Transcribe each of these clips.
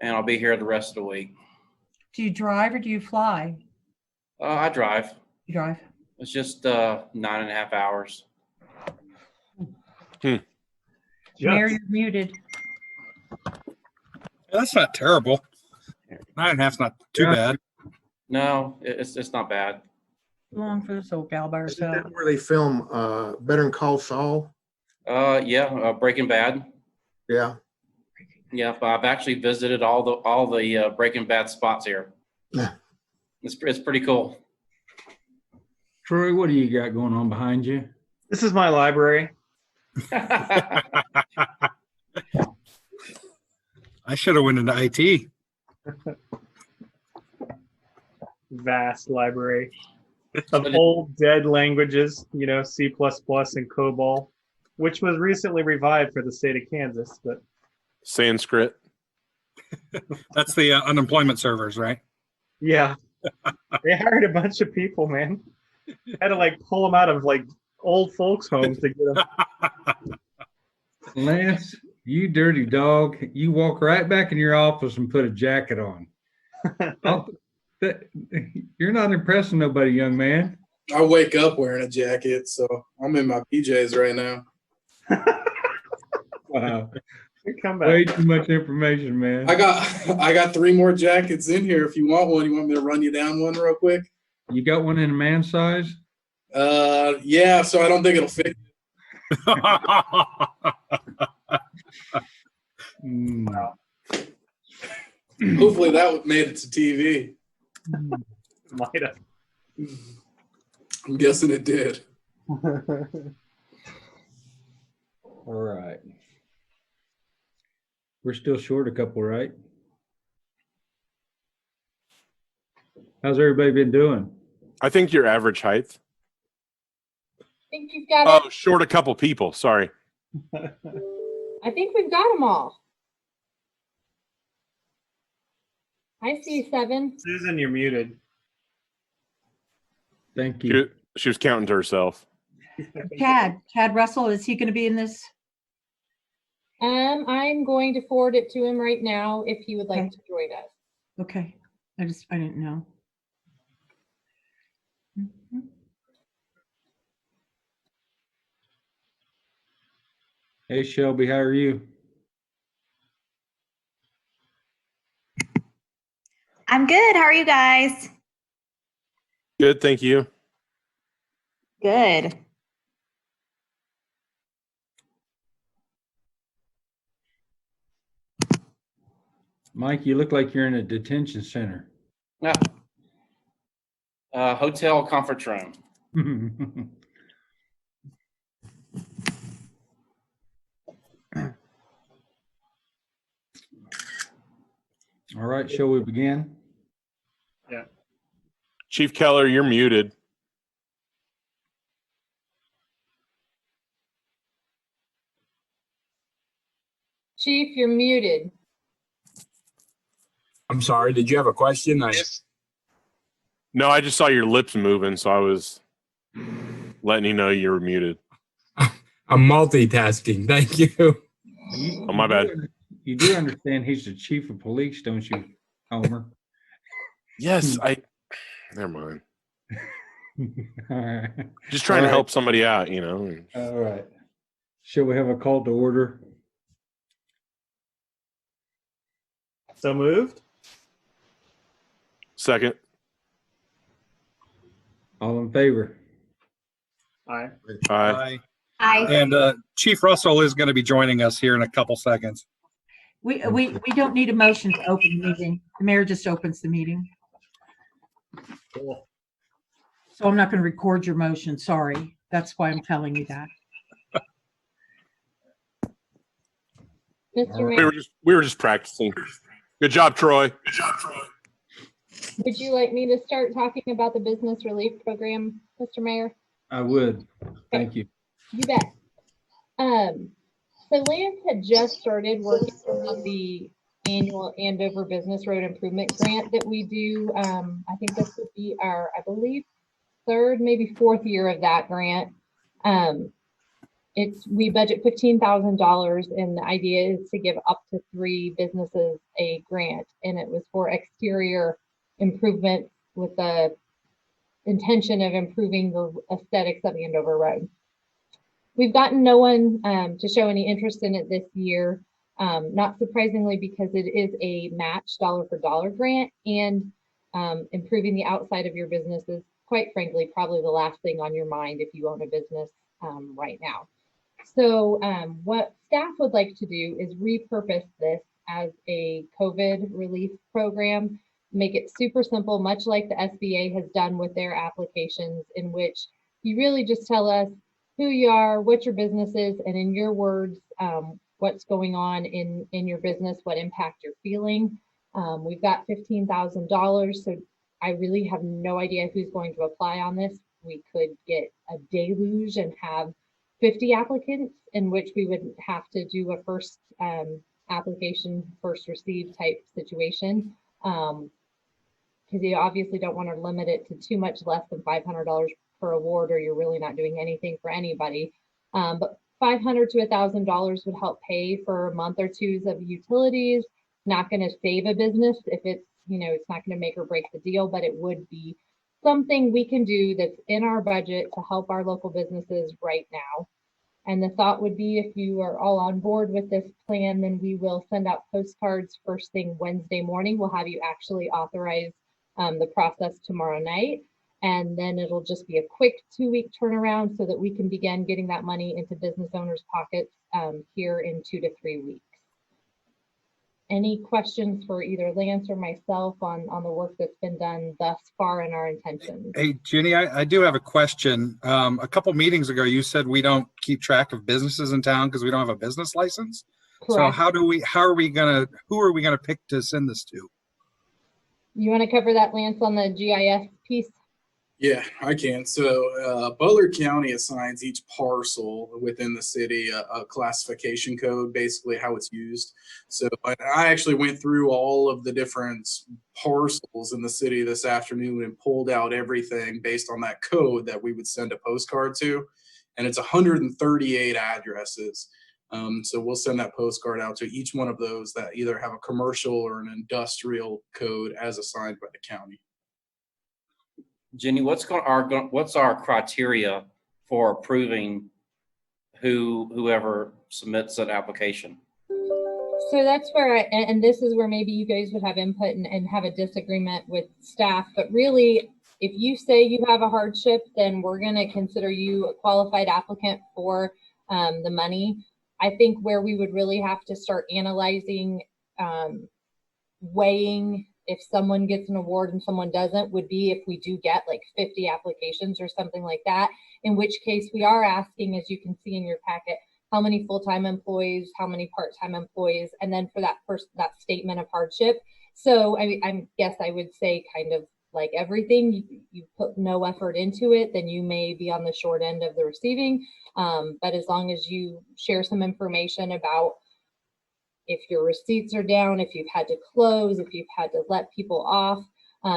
and I'll be here the rest of the week. Do you drive or do you fly? I drive. You drive. It's just 9.5 hours. Mayor, you're muted. That's not terrible. 9.5's not too bad. No, it's not bad. Too long for this old gal by Isn't herself. that where they film Better Call Saul? Yeah, Breaking Bad. Yeah. Yeah, I've actually visited all the Breaking Bad spots here. Yeah. It's pretty cool. Troy, what do you got going on behind you? This is my library. I should have went into IT. Vast library of old dead languages, you know, C++ and COBOL, which was recently revived for the state of Kansas. But Sanskrit. That's the unemployment servers, right? yeah, they hired a bunch of people, man. Had to like pull them out of like old folks' homes to get them. Lance, you dirty dog. You walk right back in your office and put a jacket on. You're not impressing nobody, young man. I wake up wearing a jacket, so I'm in my PJs right now. Wow. Come back. Way too much information, man. I got 3 more jackets in here. If you want one, you want me to run you down one real quick? You got one in a man size? Yeah, so I don't think it'll fit. Mm. Hopefully that made it to TV. Might have. I'm guessing it did. All right. We're still short a couple, right? How's everybody been doing? I think your average height. I think you've got Oh, short a couple people. Sorry. I think we've got them all. I see 7. Susan, you're muted. Thank you. She was counting to herself. Chad Russell, is he going to be in this? I'm going to forward it to him right now if he would like to join us. Okay. I didn't know. Mhm. Hey, Shelby, how are you? I'm good. How are you guys? Good, thank you. Good. Mike, you look like you're in a detention center. Yeah. Hotel conference room. All right, shall we begin? Yeah. Chief Keller, you're muted. Chief, you're muted. I'm sorry. Did you have a question? No, I just saw your lips moving, so I was letting you know you were muted. I'm multitasking. Thank you. Oh, my bad. You do understand he's the chief of police, don't you, Homer? Yes, never mind. All right. Just trying to help somebody out, you know. All right. Shall we have a call to order? So moved. Second. All in favor? Aye. Aye. Hi. And Chief Russell is going to be joining us here in a couple seconds. We don't need a motion to open the meeting. The mayor just opens the meeting. Cool. So I'm not going to record your motion. Sorry. That's why I'm telling you that. Mr. All right. Mayor, We were just practicing. Good job, Troy. would you like me to start talking about the business relief program, Mr. Mayor? I would. Thank you. You bet. So Lance had just started working on the annual Andover Business Road Improvement Grant that we do. I think this would be our, I believe, 3rd, maybe 4th year of that grant. And we budget $15,000, and the idea is to give up to 3 businesses a grant, and it was for exterior improvement with the intention of improving the aesthetics of Andover Road. We've gotten no one to show any interest in it this year, not surprisingly, because it is a match dollar for dollar grant, and improving the outside of your business is, quite frankly, probably the last thing on your mind if you own a business right now. So what staff would like to do is repurpose this as a COVID relief program, make it super simple, much like the SBA has done with their applications, in which you really just tell us who you are, what your business is, and in your words, what's going on in your business, what impact you're feeling. We've got $15,000, so I really have no idea who's going to apply on this. We could get a deluge and have 50 applicants, in which we would have to do a first application, first received type situation. Because you obviously don't want to limit it to too much less than $500 per award, or you're really not doing anything for anybody. But $500 to $1,000 would help pay for a month or two's of utilities. Not going to save a business if it's, it's not going to make or break the deal, but it would be something we can do that's in our budget to help our local businesses right now. And the thought would be, if you are all on board with this plan, then we will send out postcards first thing Wednesday morning. We'll have you actually authorize the process tomorrow night. And then it'll just be a quick 2-week turnaround so that we can begin getting that money into business owners' pockets here in 2 to 3 weeks. Any questions for either Lance or myself on the work that's been done thus far in our intentions? Hey, Jenny, I do have a question. A couple meetings ago, you said we don't keep track of businesses in town because we don't have a business license. Correct. So who are we gonna pick to send this to? You want to cover that, Lance, on the GIS piece? Yeah, I can. So Butler County assigns each parcel within the city a classification code, basically how it's used. So I actually went through all of the different parcels in the city this afternoon and pulled out everything based on that code that we would send a postcard to. And it's 138 addresses. So we'll send that postcard out to each one of those that either have a commercial or an industrial code as assigned by the county. Jenny, what's our criteria for approving whoever submits an application? So that's where and this is where maybe you guys would have input and have a disagreement with staff, but really, if you say you have a hardship, then we're going to consider you a qualified applicant for the money. I think where we would really have to start analyzing, weighing if someone gets an award and someone doesn't, would be if we do get like 50 applications or something like that, in which case we are asking, as you can see in your packet, how many full-time employees, how many part-time employees, and then for that that statement of hardship. So I guess I would say kind of like everything, you put no effort into it, then you may be on the short end of the receiving. But as long as you share some information about if your receipts are down, if you've had to close, if you've had to let people off,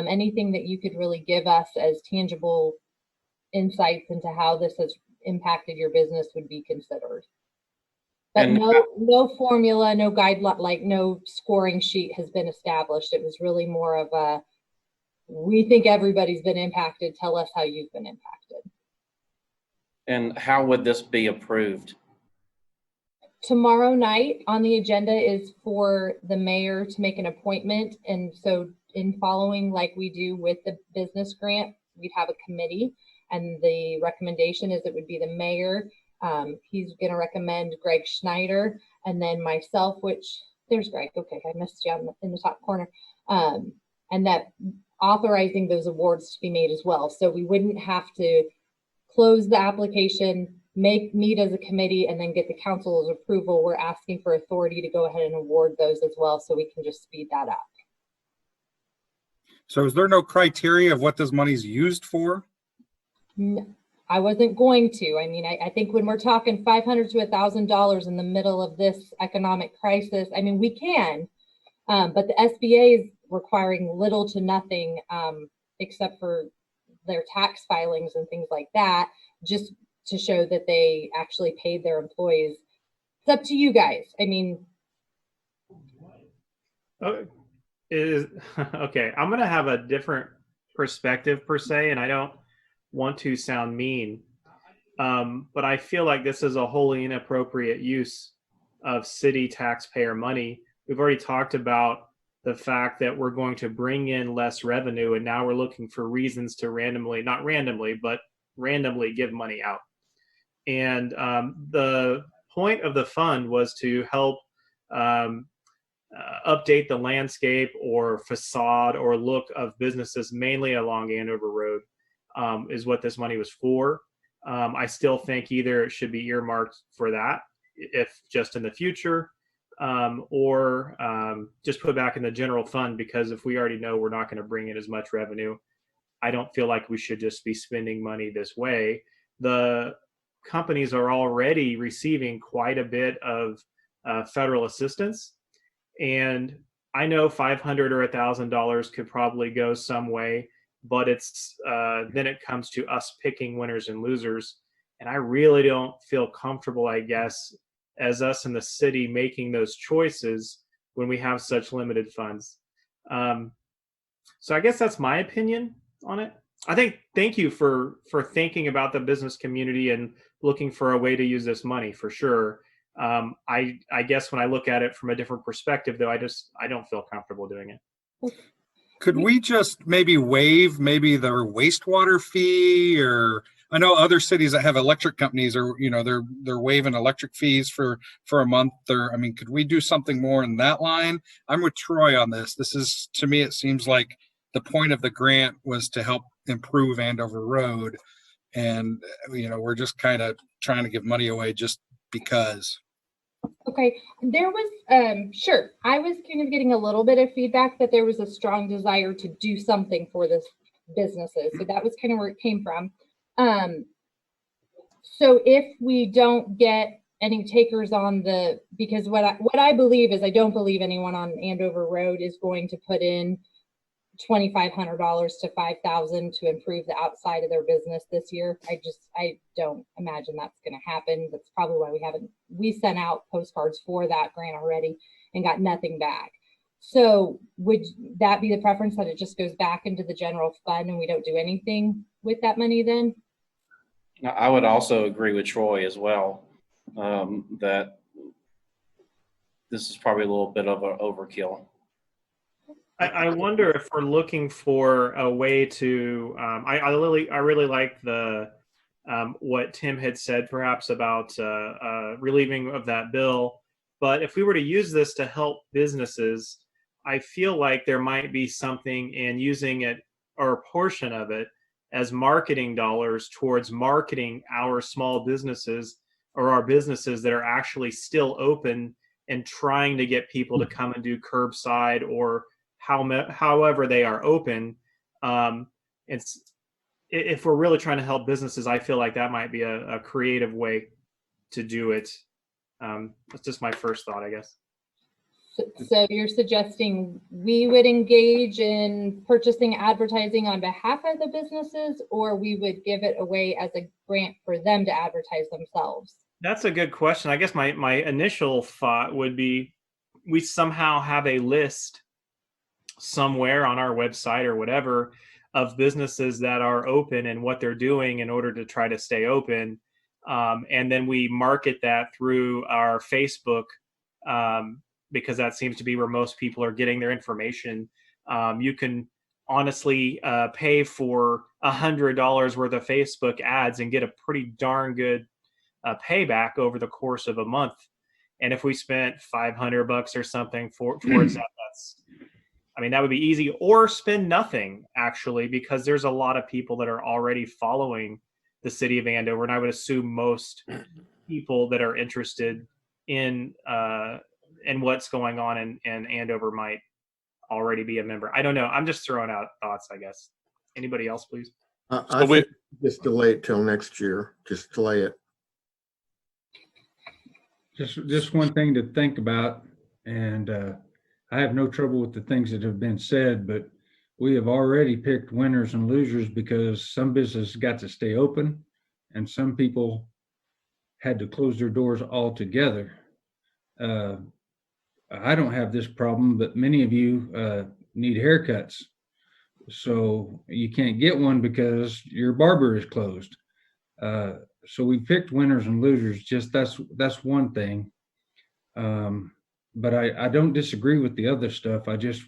anything that you could really give us as tangible insights into how this has impacted your business would be considered. But no formula, no guideline, like no scoring sheet has been established. It was really more of a, we think everybody's been impacted. Tell us how you've been impacted. And how would this be approved? Tomorrow night on the agenda is for the mayor to make an appointment. And so in following like we do with the business grant, we'd have a committee, and the recommendation is it would be the mayor. He's going to recommend Greg Schneider, and then myself, which there's Greg. Okay, I missed you in the top corner. And that authorizing those awards to be made as well. So we wouldn't have to close the application, meet as a committee, and then get the council's approval. We're asking for authority to go ahead and award those as well, so we can just speed that up. So is there no criteria of what this money's used for? No, I wasn't going to. I mean, I think when we're talking $500 to $1,000 in the middle of this economic crisis, I mean, we can, but the SBA is requiring little to nothing except for their tax filings and things like that, just to show that they actually paid their employees. It's up to you guys. I mean, Okay, I'm gonna have a different perspective per se, and I don't want to sound mean, but I feel like this is a wholly inappropriate use of city taxpayer money. We've already talked about the fact that we're going to bring in less revenue, and now we're looking for reasons to not randomly, but randomly give money out. And the point of the fund was to help update the landscape or facade or look of businesses mainly along Andover Road, is what this money was for. I still think either it should be earmarked for that, if just in the future, or just put back in the general fund, because if we already know we're not going to bring in as much revenue, I don't feel like we should just be spending money this way. The companies are already receiving quite a bit of federal assistance. And I know $500 or $1,000 could probably go some way, but it's then it comes to us picking winners and losers. And I really don't feel comfortable, I guess, as us in the city making those choices when we have such limited funds. So I guess that's my opinion on it. I think, thank you for thinking about the business community and looking for a way to use this money, for sure. I guess when I look at it from a different perspective, though, I don't feel comfortable doing it. Could we just maybe waive maybe the wastewater fee? Or I know other cities that have electric companies are, they're waiving electric fees for a month. Or, I mean, could we do something more in that line? I'm with Troy on this. This is, to me, it seems like the point of the grant was to help improve Andover Road. And, we're just kind of trying to give money away just because. okay, there was, sure, I was kind of getting a little bit of feedback that there was a strong desire to do something for this businesses. So that was kind of where it came from. So if we don't get any takers on because what I believe is, I don't believe anyone on Andover Road is going to put in $2,500 to $5,000 to improve the outside of their business this year. I don't imagine that's going to happen. That's probably why we sent out postcards for that grant already and got nothing back. So would that be the preference, that it just goes back into the general fund and we don't do anything with that money then? I would also agree with Troy as well, that this is probably a little bit of an overkill. I wonder if we're looking for a way to. I really like the what Tim had said, perhaps about relieving of that bill. But if we were to use this to help businesses, I feel like there might be something in using it, or a portion of it, as marketing dollars towards marketing our small businesses, or our businesses that are actually still open, and trying to get people to come and do curbside or however they are open. If we're really trying to help businesses, I feel like that might be a creative way to do it. That's just my first thought, I guess. So you're suggesting we would engage in purchasing advertising on behalf of the businesses, or we would give it away as a grant for them to advertise themselves? That's a good question. I guess my initial thought would be, we somehow have a list somewhere on our website or whatever of businesses that are open and what they're doing in order to try to stay open. And then we market that through our Facebook, because that seems to be where most people are getting their information. You can honestly pay for $100 worth of Facebook ads and get a pretty darn good payback over the course of a month. And if we spent $500 or something towards that, that would be easy. Or spend nothing, actually, because there's a lot of people that are already following the city of Andover. And I would assume most people that are interested in what's going on in Andover might already be a member. I don't know. I'm just throwing out thoughts, I guess. Anybody else, please? I think just delay it till next year. Just delay it. Just one thing to think about, and I have no trouble with the things that have been said, but we have already picked winners and losers because some businesses got to stay open and some people had to close their doors altogether. I don't have this problem, but many of you need haircuts. So you can't get one because your barber is closed. So we picked winners and losers. Just that's one thing. But I don't disagree with the other stuff. I just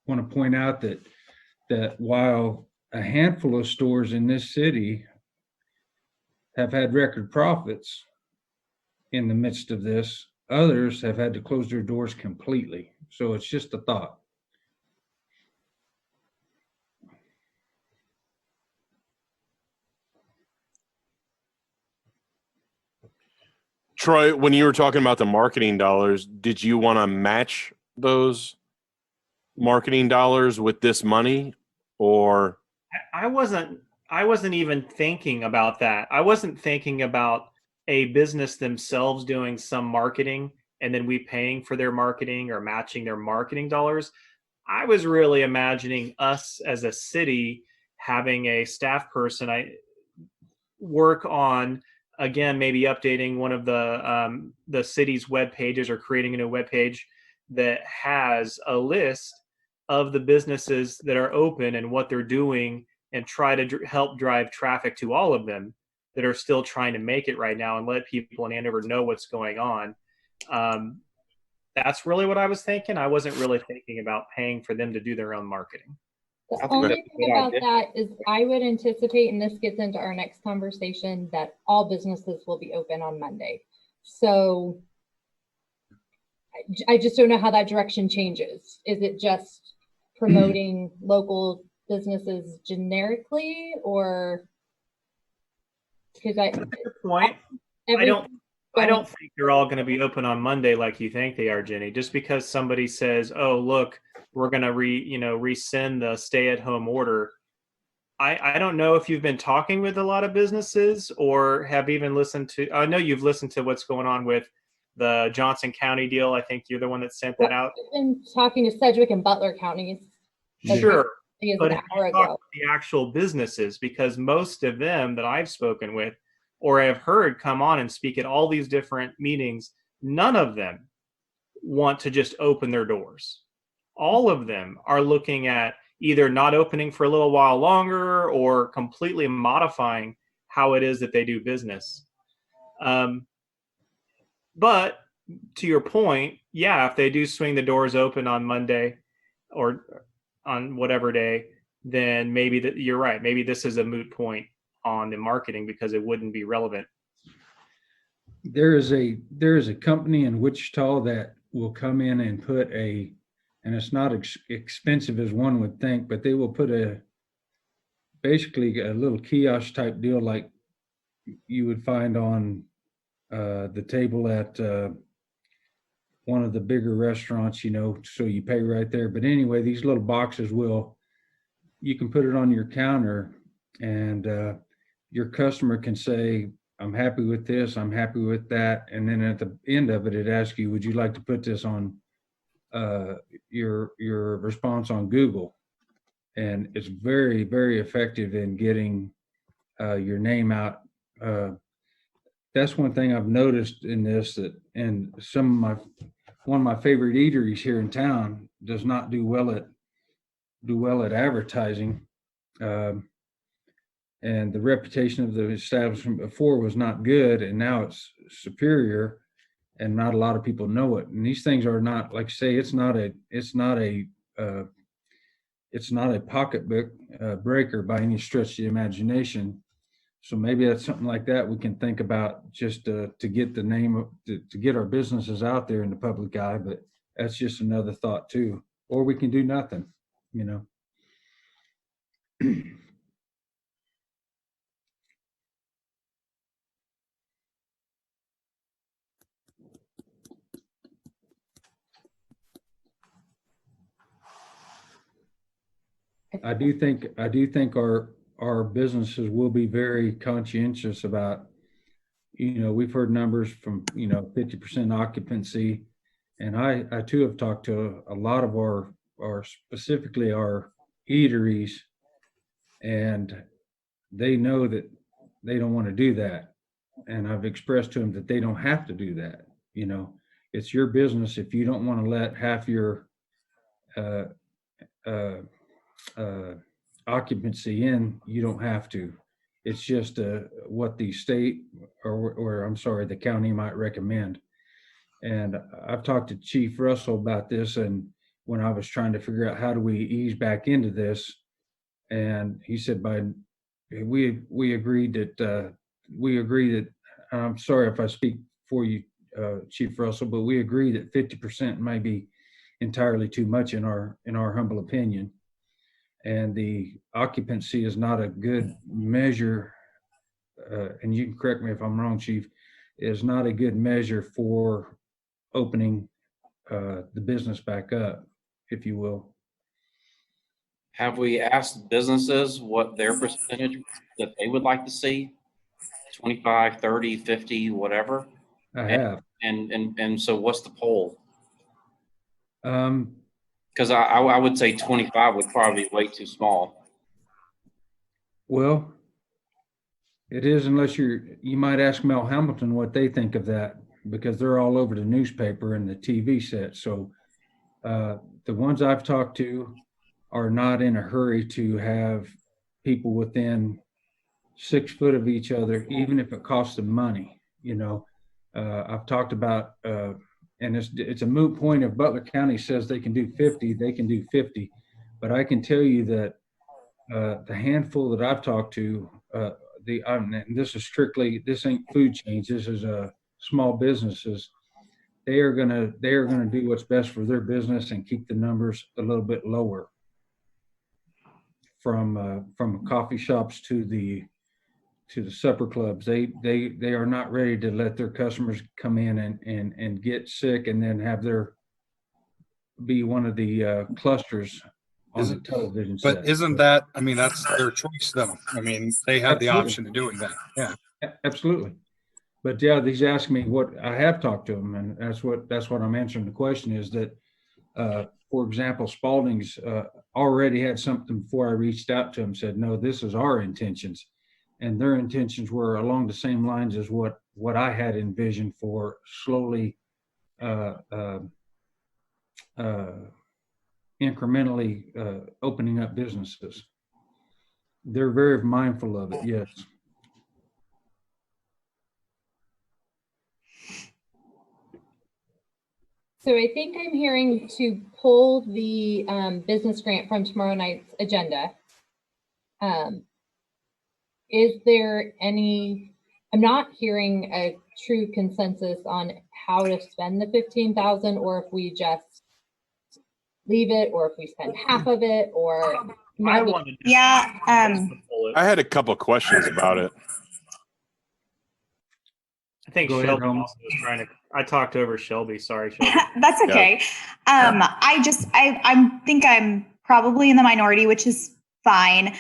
want to point out that while a handful of stores in this city have had record profits in the midst of this, others have had to close their doors completely. So it's just a thought. Troy, when you were talking about the marketing dollars, did you want to match those marketing dollars with this money, or? I wasn't even thinking about that. I wasn't thinking about a business themselves doing some marketing and then we paying for their marketing or matching their marketing dollars. I was really imagining us as a city having a staff person work on, again, maybe updating one of the city's web pages or creating a new web page that has a list of the businesses that are open and what they're doing, and try to help drive traffic to all of them that are still trying to make it right now, and let people in Andover know what's going on. That's really what I was thinking. I wasn't really thinking about paying for them to do their own marketing. The only thing about that is I would anticipate, and this gets into our next conversation, that all businesses will be open on Monday. So I just don't know how that direction changes. Is it just promoting local businesses generically, or because point, I don't think they're all going to be open on Monday like you think they are, Jenny. Just because somebody says, "Oh, look, we're going to rescind the stay-at-home order." I don't know if you've been talking with a lot of businesses or have even listened to. I know you've listened to what's going on with the Johnson County deal. I think you're the one that sent that out. I've been talking to Sedgwick and Butler counties. Sure, but have you talked to the actual businesses? Because most of them that I've spoken with or have heard come on and speak at all these different meetings, none of them want to just open their doors. All of them are looking at either not opening for a little while longer or completely modifying how it is that they do business. But to your point, yeah, if they do swing the doors open on Monday or on whatever day, then maybe you're right. Maybe this is a moot point on the marketing because it wouldn't be relevant. There is a company in Wichita that will come in and put and it's not expensive as one would think, but they will put basically a little kiosk type deal like you would find on the table at one of the bigger restaurants, so you pay right there. But anyway, these little boxes you can put it on your counter, and your customer can say, "I'm happy with this, I'm happy with that." And then at the end of it, it asks you, "Would you like to put this on your response on Google?" And it's very, very effective in getting your name out. That's one thing I've noticed in this, and one of my favorite eateries here in town does not do well at advertising. And the reputation of the establishment before was not good, and now it's superior, and not a lot of people know it. And these things are not, like I say, it's not a pocketbook breaker by any stretch of the imagination. So maybe that's something like that we can think about, just to get the name, to get our businesses out there in the public eye. But that's just another thought too. Or we can do nothing, I do think our businesses will be very conscientious about, we've heard numbers from, 50% occupancy. And I too have talked to a lot of our specifically our eateries, and they know that they don't want to do that. And I've expressed to them that they don't have to do that. You know, it's your business. If you don't want to let half your occupancy in, you don't have to. It's just what the state or I'm sorry, the county might recommend. And I've talked to Chief Russell about this, and when I was trying to figure out how do we ease back into this, and he said we agreed that I'm sorry if I speak for you, Chief Russell, but we agree that 50% may be entirely too much in our humble opinion. And the occupancy is not a good measure, and you can correct me if I'm wrong, Chief, is not a good measure for opening the business back up, if you will. Have we asked businesses what their percentage that they would like to see? 25, 30, 50, whatever? I have. And so what's the poll? Um, Because I would say 25 would probably be way too small. Well, it is, unless you might ask Mel Hamilton what they think of that, because they're all over the newspaper and the TV set. So the ones I've talked to are not in a hurry to have people within 6 foot of each other, even if it costs them money. You know, I've talked about, and it's a moot point. If Butler County says they can do 50, they can do 50. But I can tell you that the handful that I've talked to, and this is strictly, this ain't food chains, this is small businesses. They are gonna do what's best for their business and keep the numbers a little bit lower. From coffee shops to the supper clubs, they are not ready to let their customers come in and get sick and then have be one of the clusters on the television set. But isn't that, I mean, that's their choice though. I mean, they have the Absolutely. option of doing that. Yeah. Absolutely. But yeah, he's asked me what I have talked to him, and that's what I'm answering the question is that, for example, Spalding's already had something before I reached out to him, said, no, this is our intentions. And their intentions were along the same lines as what I had envisioned for slowly, incrementally opening up businesses. They're very mindful of it, yes. So I think I'm hearing to pull the business grant from tomorrow night's agenda. Is there any, I'm not hearing a true consensus on how to spend the 15,000, or if we just leave it, or if we spend half of it, or I wanted to I had a couple of questions about it. I think Go ahead, Shelby Holmes. also was trying to. I talked over Shelby. Sorry, Shelby. That's okay. I think I'm probably in the minority, which is fine.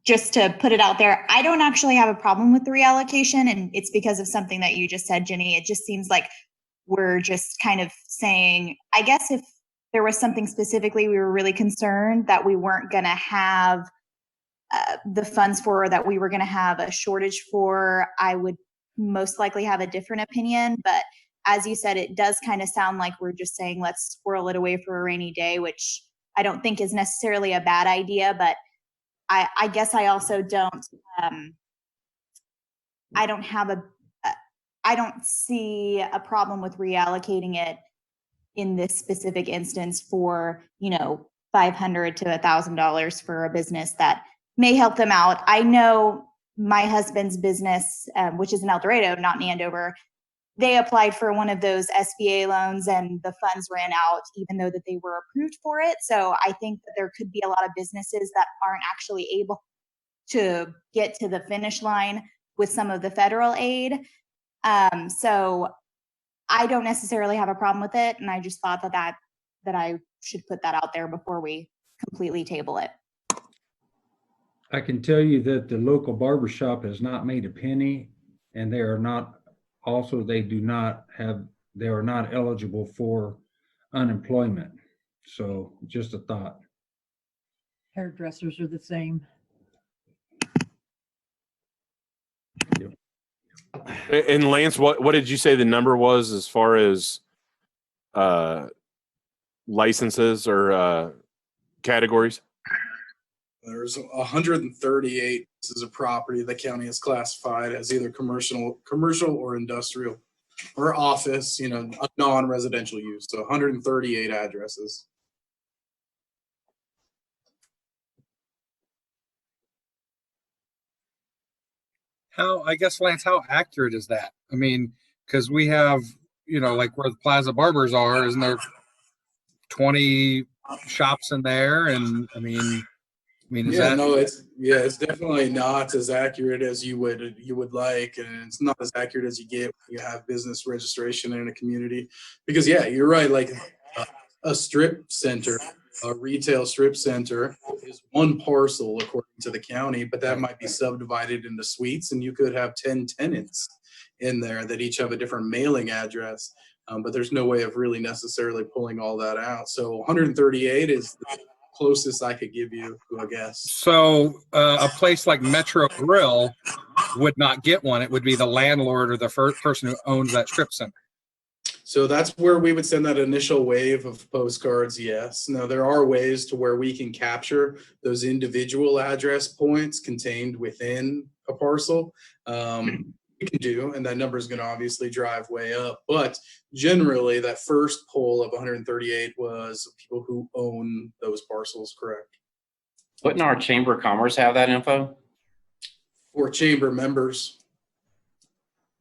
Just to put it out there, I don't actually have a problem with the reallocation, and it's because of something that you just said, Jenny. It just seems like we're just kind of saying, I guess if there was something specifically we were really concerned that we weren't going to have the funds for, or that we were going to have a shortage for, I would most likely have a different opinion. But as you said, it does kind of sound like we're just saying, let's squirrel it away for a rainy day, which I don't think is necessarily a bad idea. But I guess I also don't, I don't see a problem with reallocating it in this specific instance for, $500 to $1,000 for a business that may help them out. I know my husband's business, which is in El Dorado, not in Andover, they applied for one of those SBA loans and the funds ran out, even though that they were approved for it. So I think that there could be a lot of businesses that aren't actually able to get to the finish line with some of the federal aid. So I don't necessarily have a problem with it. And I just thought that I should put that out there before we completely table it. I can tell you that the local barbershop has not made a penny, and they are not eligible for unemployment. So just a thought. Hairdressers are the same. And Lance, what did you say the number was as far as licenses or categories? There's 138 pieces of property the county has classified as either commercial or industrial or office, a non-residential use. So 138 addresses. I guess, Lance, how accurate is that? I mean, because we have, like where the Plaza Barbers are, isn't there 20 shops in there? And I mean, is Yeah, that? no, it's definitely not as accurate as you would like, and it's not as accurate as you get when you have business registration in a community. Because yeah, you're right. Like a strip center, a retail strip center is one parcel according to the county, but that might be subdivided into suites, and you could have 10 tenants in there that each have a different mailing address. But there's no way of really necessarily pulling all that out. So 138 is the closest I could give you, I guess. So a place like Metro Grill would not get one. It would be the landlord or the first person who owns that strip center. So that's where we would send that initial wave of postcards, yes. Now, there are ways to where we can capture those individual address points contained within a parcel. We can do, and that number is going to obviously drive way up. But generally, that first poll of 138 was people who own those parcels, correct? Wouldn't our Chamber of Commerce have that info? For chamber members,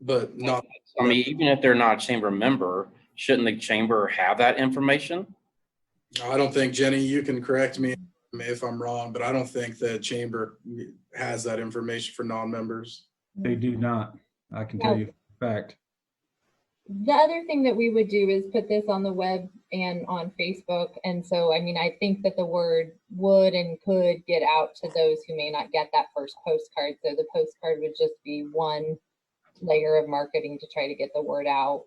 but not. I mean, even if they're not a chamber member, shouldn't the chamber have that information? I don't think, Jenny, you can correct me if I'm wrong, but I don't think the chamber has that information for non-members. They do not. I can tell you for a fact. The other thing that we would do is put this on the web and on Facebook. And so, I mean, I think that the word would and could get out to those who may not get that first postcard. So the postcard would just be one layer of marketing to try to get the word out.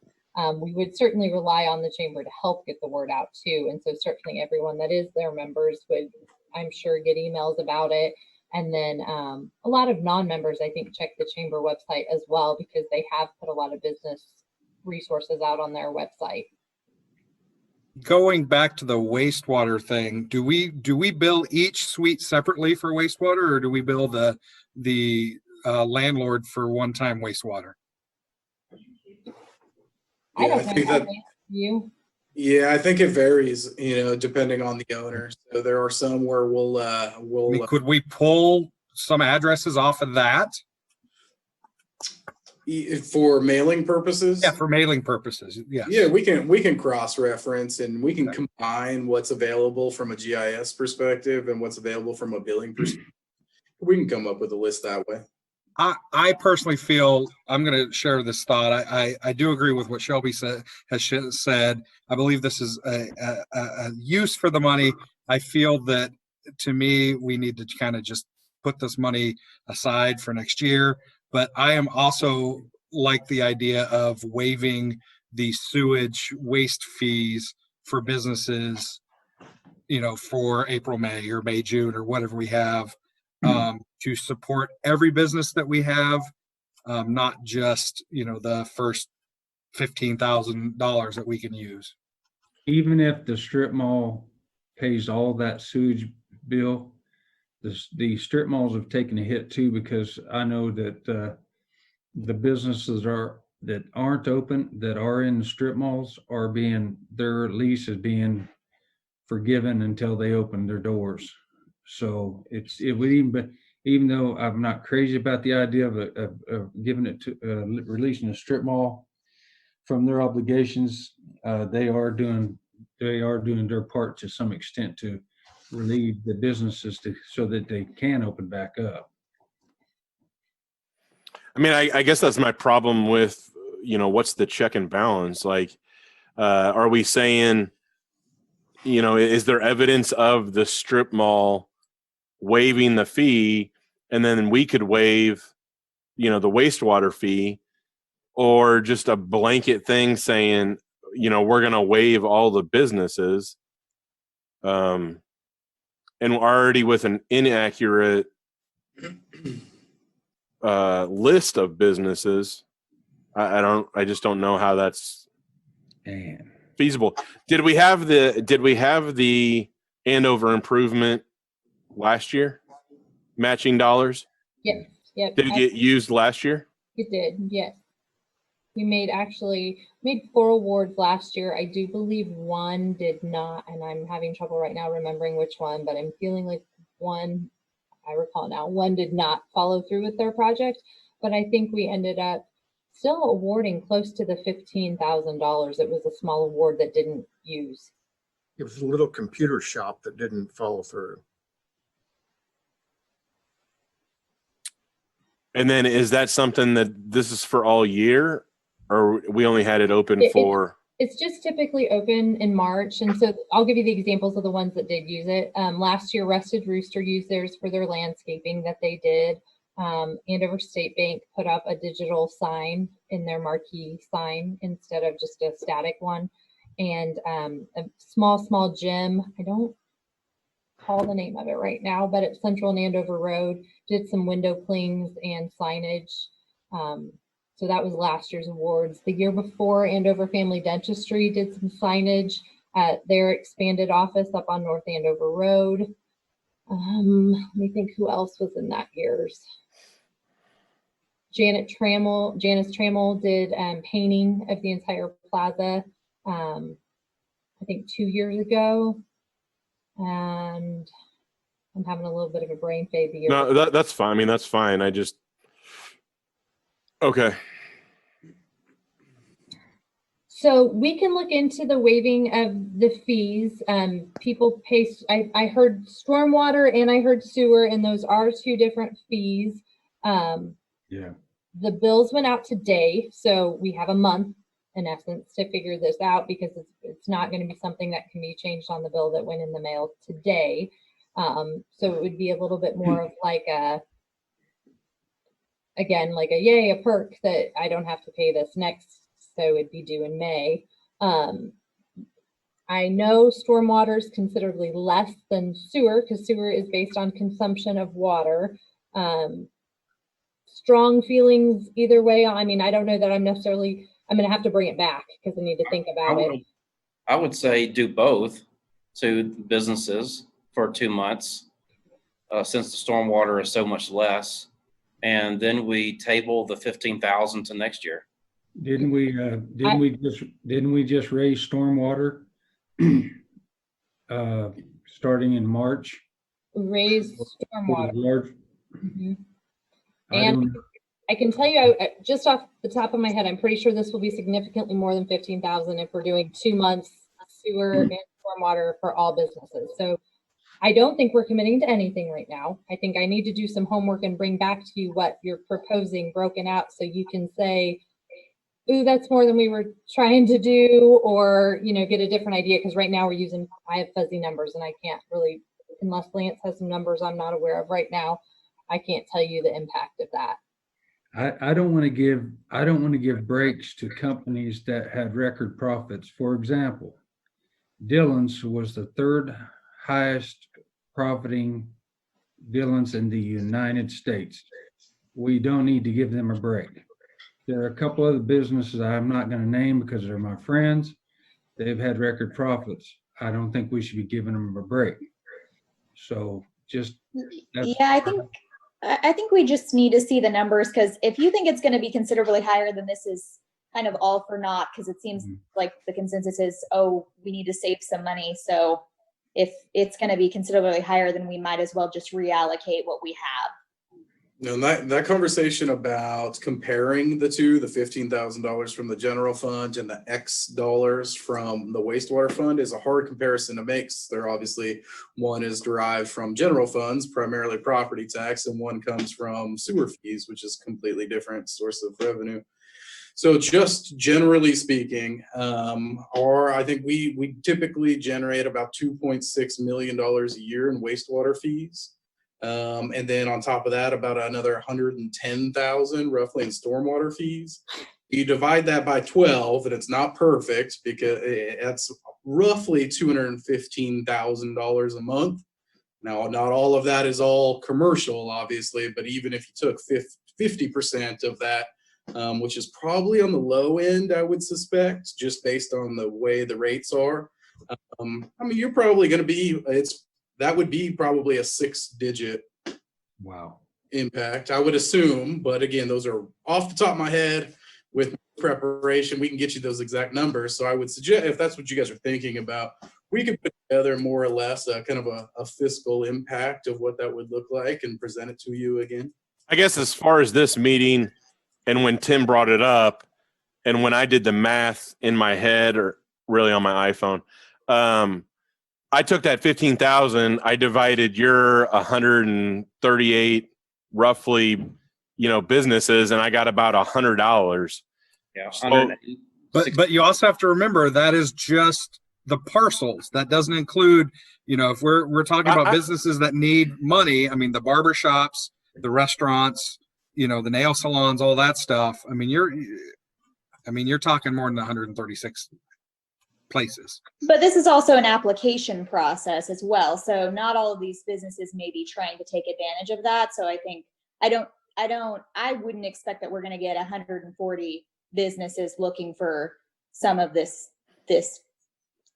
We would certainly rely on the chamber to help get the word out too. And so certainly everyone that is their members would, I'm sure, get emails about it. And then a lot of non-members, I think, check the chamber website as well, because they have put a lot of business resources out on their website. Going back to the wastewater thing, do we bill each suite separately for wastewater, or do we bill the landlord for one-time wastewater? I don't think know. that You. Yeah, I think it varies, depending on the owner. So there are some where we'll I mean, could we pull some addresses off of that? For mailing purposes. Yeah, for mailing purposes. Yes. Yeah, we can cross-reference and we can combine what's available from a GIS perspective and what's available from a billing perspective. We can come up with a list that way. I personally feel, I'm going to share this thought. I do agree with what Shelby has said. I believe this is a use for the money. I feel that, to me, we need to kind of just put this money aside for next year. But I am also like the idea of waiving the sewage waste fees for businesses, for April, May, or May, June, or whatever we have. To support every business that we have, not just, the first $15,000 that we can use. Even if the strip mall pays all that sewage bill, the strip malls have taken a hit too, because I know that the businesses that aren't open, that are in the strip malls, their lease is being forgiven until they open their doors. So it would even though I'm not crazy about the idea of giving it to releasing a strip mall from their obligations, they are doing their part to some extent to relieve the businesses so that they can open back up. I mean, I guess that's my problem with, what's the check and balance? Like, are we saying, is there evidence of the strip mall waiving the fee, and then we could waive, the wastewater fee, or just a blanket thing saying, we're going to waive all the businesses, and already with an inaccurate list of businesses. I just don't know how that's And feasible. Did we have the Andover improvement last year? Matching dollars? Yep, yep. Did it get used last year? It did, yes. We made 4 awards last year. I do believe one did not, and I'm having trouble right now remembering which one, but I'm feeling like one, I recall now, one did not follow through with their project, but I think we ended up still awarding close to the $15,000. It was a small award that didn't use. It was a little computer shop that didn't follow through. And then is that something that this is for all year, or we only had it open for? It's just typically open in March. And so I'll give you the examples of the ones that did use it. Last year, Rusted Rooster used theirs for their landscaping that they did. Andover State Bank put up a digital sign in their marquee sign instead of just a static one. And a small gym, I don't call the name of it right now, but at Central and Andover Road, did some window clings and signage. So that was last year's awards. The year before, Andover Family Dentistry did some signage at their expanded office up on North Andover Road. Let me think who else was in that year's. Janice Trammell did painting of the entire plaza, I think 2 years ago. And I'm having a little bit of a brain fade the year. No, that's fine. I mean, that's fine. Okay. So we can look into the waiving of the fees. People pay, I heard stormwater and I heard sewer, and those are 2 different fees. yeah, The bills went out today, so we have a month in essence to figure this out, because it's not going to be something that can be changed on the bill that went in the mail today. So it would be a little bit more of like a yay, a perk that I don't have to pay this next, so it'd be due in May. I know stormwater is considerably less than sewer, because sewer is based on consumption of water. Strong feelings either way. I mean, I don't know that I'm going to have to bring it back because I need to think about it. I would say do both to businesses for 2 months, since the stormwater is so much less. And then we table the 15,000 to next year. didn't we just raise stormwater starting in March? Raise stormwater. Mhm. I And don't- I can tell you, just off the top of my head, I'm pretty sure this will be significantly more than 15,000 if we're doing 2 months sewer and stormwater for all businesses. So I don't think we're committing to anything right now. I think I need to do some homework and bring back to you what you're proposing broken out, so you can say, ooh, that's more than we were trying to do, or, get a different idea. Because right now I have fuzzy numbers, and I can't really, unless Lance has some numbers I'm not aware of right now, I can't tell you the impact of that. I don't want to give breaks to companies that had record profits. For example, Dillon's was the 3rd highest profiting Dillon's in the United States. We don't need to give them a break. There are a couple other businesses I'm not going to name because they're my friends. They've had record profits. I don't think we should be giving them a break. So Yeah, I think we just need to see the numbers, because if you think it's going to be considerably higher, then this is kind of all for naught, because it seems like the consensus is, oh, we need to save some money. So if it's going to be considerably higher, then we might as well just reallocate what we have. No, that conversation about comparing the two, the $15,000 from the general fund and the X dollars from the wastewater fund, is a hard comparison to make. They're obviously, one is derived from general funds, primarily property tax, and one comes from sewer fees, which is a completely different source of revenue. So just generally speaking, I think we typically generate about $2.6 million a year in wastewater fees. And then on top of that, about another 110,000 roughly in stormwater fees. You divide that by 12, and it's not perfect because that's roughly $215,000 a month. Now, not all of that is all commercial, obviously, but even if you took 50% of that, which is probably on the low end, I would suspect, just based on the way the rates are. I mean, you're probably going to be, that would be probably a 6-digit Wow. impact, I would assume. But again, those are off the top of my head. With preparation, we can get you those exact numbers. So I would suggest, if that's what you guys are thinking about, we could put together more or less a kind of a fiscal impact of what that would look like and present it to you again. I guess as far as this meeting and when Tim brought it up and when I did the math in my head or really on my iPhone, I took that 15,000, I divided your 138 roughly, businesses, and I got about $100. Yeah. So, But you also have to remember that is just the parcels. That doesn't include, if we're talking about businesses that need money, I mean, the barber shops, the restaurants, the nail salons, all that stuff. I mean, you're talking more than 136 places. But this is also an application process as well. So not all of these businesses may be trying to take advantage of that. So I think I wouldn't expect that we're going to get 140 businesses looking for some of this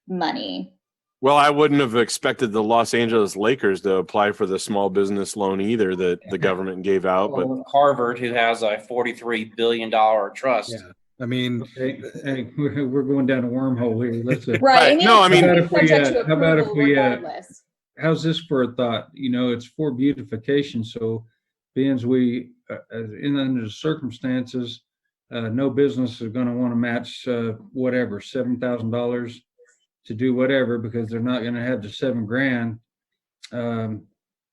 money. Well, I wouldn't have expected the Los Angeles Lakers to apply for the small business loan either that the government gave out. But Harvard, who has a $43 billion trust. Yeah. I mean, Hey, we're going down a wormhole here. Let's Right. No, I mean, how about if we regardless. how's this for a thought? It's for beautification. So being as we, under the circumstances, no business is going to want to match whatever, $7,000 to do whatever, because they're not going to have the $7,000.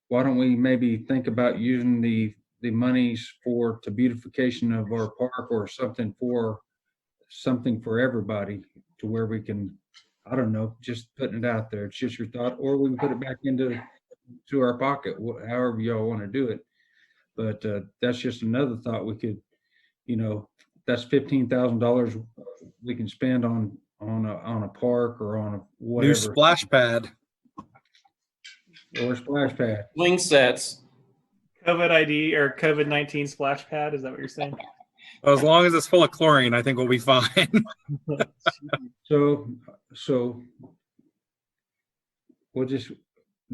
Why don't we maybe think about using the monies to beautification of our park or something for everybody, to where we can, I don't know, just putting it out there. It's just your thought, or we can put it back into our pocket, however y'all want to do it. But that's just another thought. We could, that's $15,000 we can spend on a park or on a whatever. new splash pad. Or a splash pad. Swing sets. COVID ID or COVID-19 splash pad. Is that what you're saying? Well, as long as it's full of chlorine, I think we'll be fine. So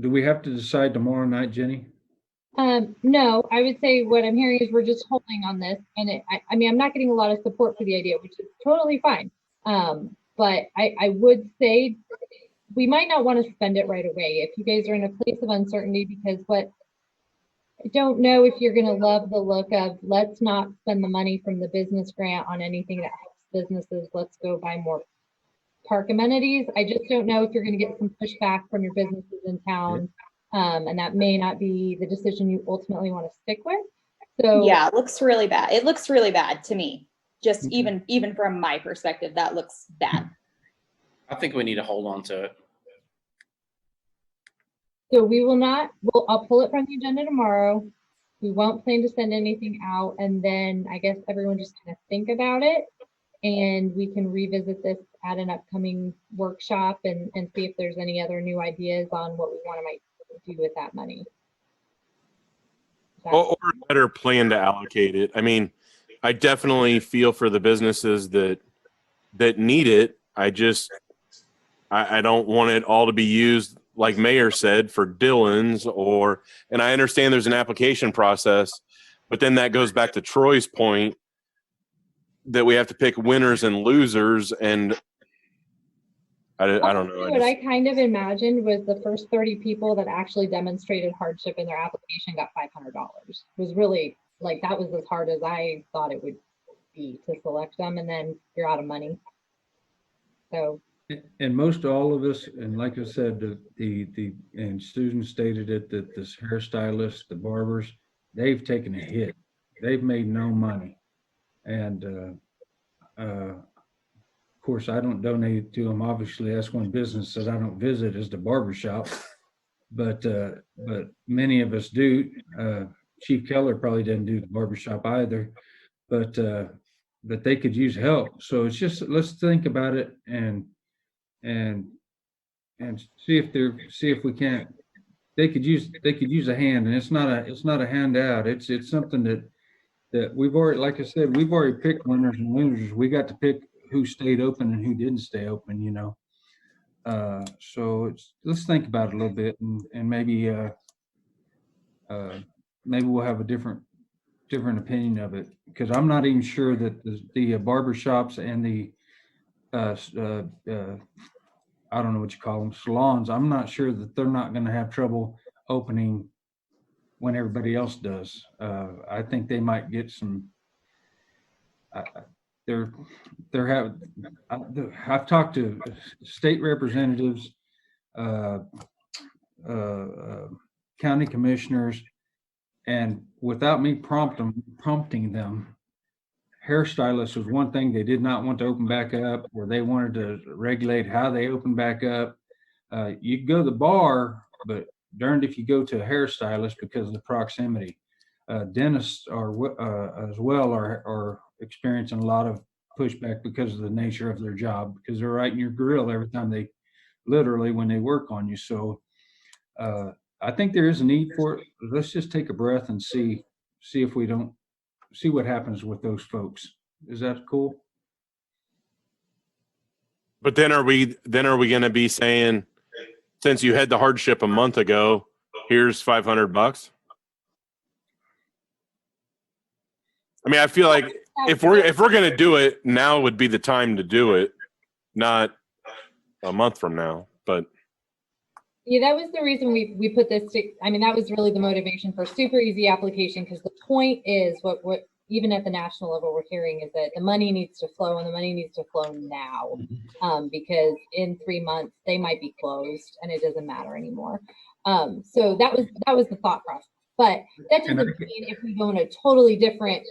do we have to decide tomorrow night, Jenny? No, I would say what I'm hearing is we're just holding on this. And I mean, I'm not getting a lot of support for the idea, which is totally fine. But I would say we might not want to spend it right away if you guys are in a place of uncertainty, because I don't know if you're going to love the look of, let's not spend the money from the business grant on anything that helps businesses. Let's go buy more park amenities. I just don't know if you're going to get some pushback from your businesses in town. And that may not be the decision you ultimately want to stick with. So yeah, it looks really bad. It looks really bad to me. Just even from my perspective, that looks bad. I think we need to hold on to it. So I'll pull it from the agenda tomorrow. We won't plan to send anything out. And then I guess everyone just kind of think about it, and we can revisit this at an upcoming workshop and see if there's any other new ideas on what we might do with that money. or a better plan to allocate it. I mean, I definitely feel for the businesses that need it. I don't want it all to be used, like Mayor said, for Dylan's and I understand there's an application process, but then that goes back to Troy's point that we have to pick winners and losers. And I don't know. What I kind of imagined was the first 30 people that actually demonstrated hardship in their application got $500. It was really that was as hard as I thought it would be to select them, and then you're out of money. So. And most all of us, and like I said, and Susan stated it, that this hairstylist, the barbers, they've taken a hit. They've made no money. And of course, I don't donate to them. Obviously, that's one business that I don't visit, is the barbershop. But many of us do. Chief Keller probably didn't do the barbershop either. But they could use help. So it's just, let's think about it and see if we can't. They could use a hand, and it's not a handout. It's something that that we've already, like I said, we've already picked winners and losers. We got to pick who stayed open and who didn't stay open, you know. So let's think about it a little bit, and maybe we'll have a different opinion of it, because I'm not even sure that the barber shops and the I don't know what you call them, salons, I'm not sure that they're not going to have trouble opening when everybody else does. I think they might get some. I've talked to state representatives, county commissioners, and without me prompting them, hairstylists was one thing they did not want to open back up, or they wanted to regulate how they open back up. You go to the bar, but darned if you go to a hairstylist because of the proximity. Dentists are as well are experiencing a lot of pushback because of the nature of their job, because they're right in your grill every time when they work on you. So I think there is a need for it. Let's just take a breath and see if we don't see what happens with those folks. Is that cool? But then are we going to be saying, since you had the hardship a month ago, here's $500? I mean, I feel like if we're going to do it, now would be the time to do it, not a month from now. But yeah, that was the reason we put this. I mean, that was really the motivation for super easy application, because the point is what even at the national level we're hearing is that the money needs to flow, and the money needs to flow now, because in 3 months they might be closed and it doesn't matter anymore. So that was the thought process. But that doesn't mean if we go in a totally different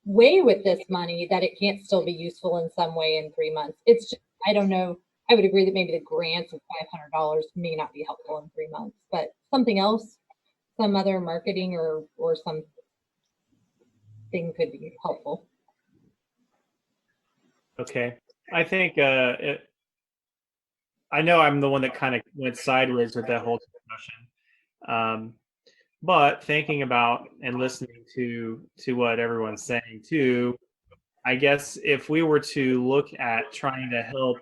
way with this money that it can't still be useful in some way in 3 months. It's just, I don't know. I would agree that maybe the grants of $500 may not be helpful in 3 months, but something else, some other marketing or some thing could be helpful. Okay. I think I know I'm the one that kind of went sideways with that whole discussion. But thinking about and listening to what everyone's saying too, I guess if we were to look at trying to help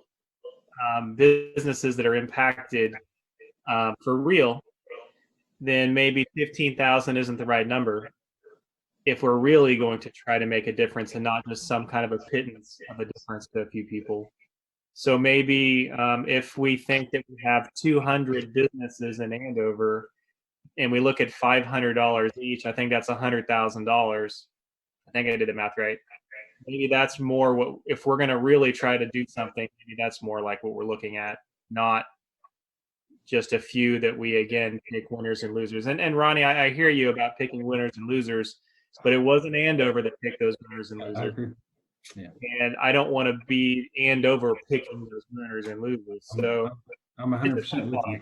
businesses that are impacted for real, then maybe 15,000 isn't the right number if we're really going to try to make a difference and not just some kind of a pittance of a difference to a few people. So maybe if we think that we have 200 businesses in Andover and we look at $500 each, I think that's $100,000. I think I did the math right. Maybe that's more what, if we're going to really try to do something, maybe that's more like what we're looking at, not just a few that we, again, pick winners and losers. And Ronnie, I hear you about picking winners and losers, but it wasn't Andover that picked those winners and losers. I agree. Yeah. And I don't want to be Andover picking those winners and losers. So I'm 100% with you.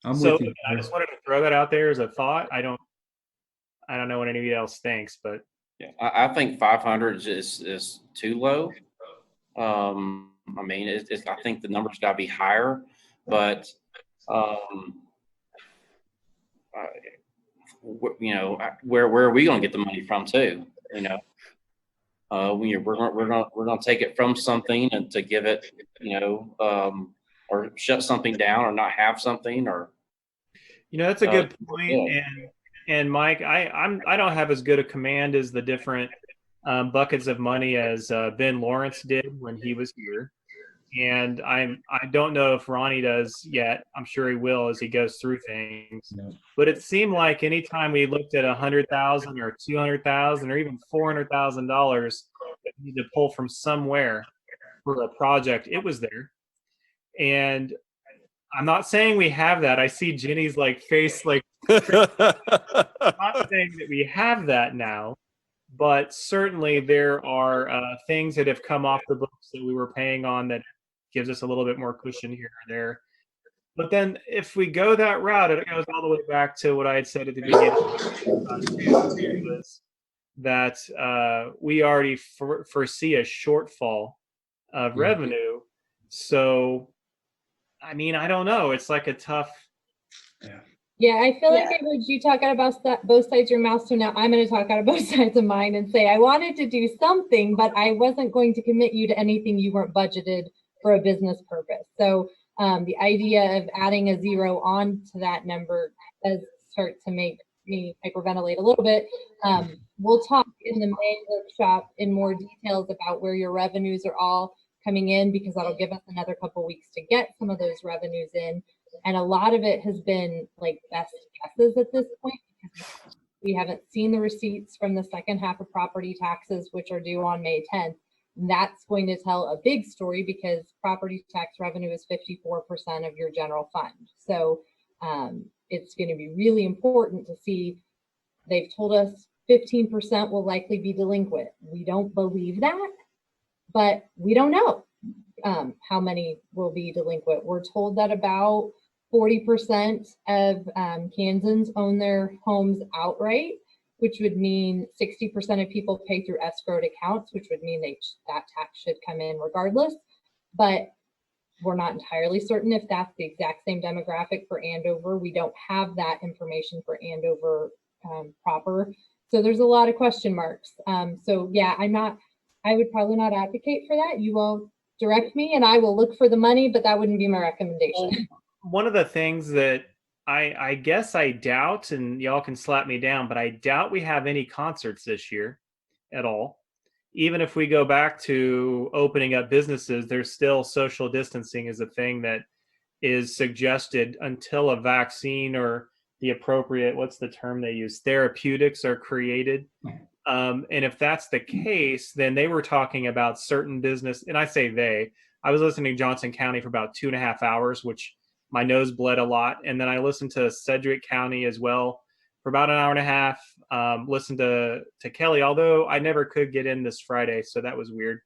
I'm so with you. I just wanted to throw that out there as a thought. I don't know what anybody else thinks, but Yeah, I think 500 is too low. I mean, I think the number's got to be higher, but you know, where are we going to get the money from too? You know, we're going to take it from something and to give it, you know, or shut something down or not have something, or you know, that's a good point. And Mike, I don't have as good a command as the different buckets of money as Ben Lawrence did when he was here. And I don't know if Ronnie does yet. I'm sure he will as he goes through things. No. But it seemed like anytime we looked at $100,000 or $200,000 or even $400,000 that we need to pull from somewhere for a project, it was there. And I'm not saying we have that. I see Jenny's like face like I'm not saying that we have that now, but certainly there are things that have come off the books that we were paying on that gives us a little bit more cushion here or there. But then if we go that route, it goes all the way back to what I had said at the beginning, was that we already foresee a shortfall of revenue. So, I mean, I don't know. It's like a tough. Yeah. Yeah, I feel like I heard you talk out about both sides of your mouth, so now I'm going to talk out of both sides of mine and say I wanted to do something, but I wasn't going to commit you to anything you weren't budgeted for a business purpose. So the idea of adding a 0 on to that number does start to make me hyperventilate a little bit. We'll talk in the May workshop in more details about where your revenues are all coming in, because that'll give us another couple weeks to get some of those revenues in. And a lot of it has been like best guesses at this point, because we haven't seen the receipts from the second half of property taxes, which are due on May 10th. And that's going to tell a big story, because property tax revenue is 54% of your general fund. So it's going to be really important to see. They've told us 15% will likely be delinquent. We don't believe that, but we don't know how many will be delinquent. We're told that about 40% of Kansans own their homes outright, which would mean 60% of people pay through escrowed accounts, which would mean that tax should come in regardless. But we're not entirely certain if that's the exact same demographic for Andover. We don't have that information for Andover proper. So there's a lot of question marks. So yeah, I would probably not advocate for that. You will direct me and I will look for the money, but that wouldn't be my recommendation. One of the things that I guess I doubt, and y'all can slap me down, but I doubt we have any concerts this year at all. Even if we go back to opening up businesses, there's still social distancing is a thing that is suggested until a vaccine or the appropriate, what's the term they use, therapeutics are created. And if that's the case, then they were talking about certain business, and I say they, I was listening to Johnson County for about 2.5 hours, which my nose bled a lot. And then I listened to Sedgwick County as well for about 1.5 hours. Listened to Kelly, although I never could get in this Friday, so that was weird.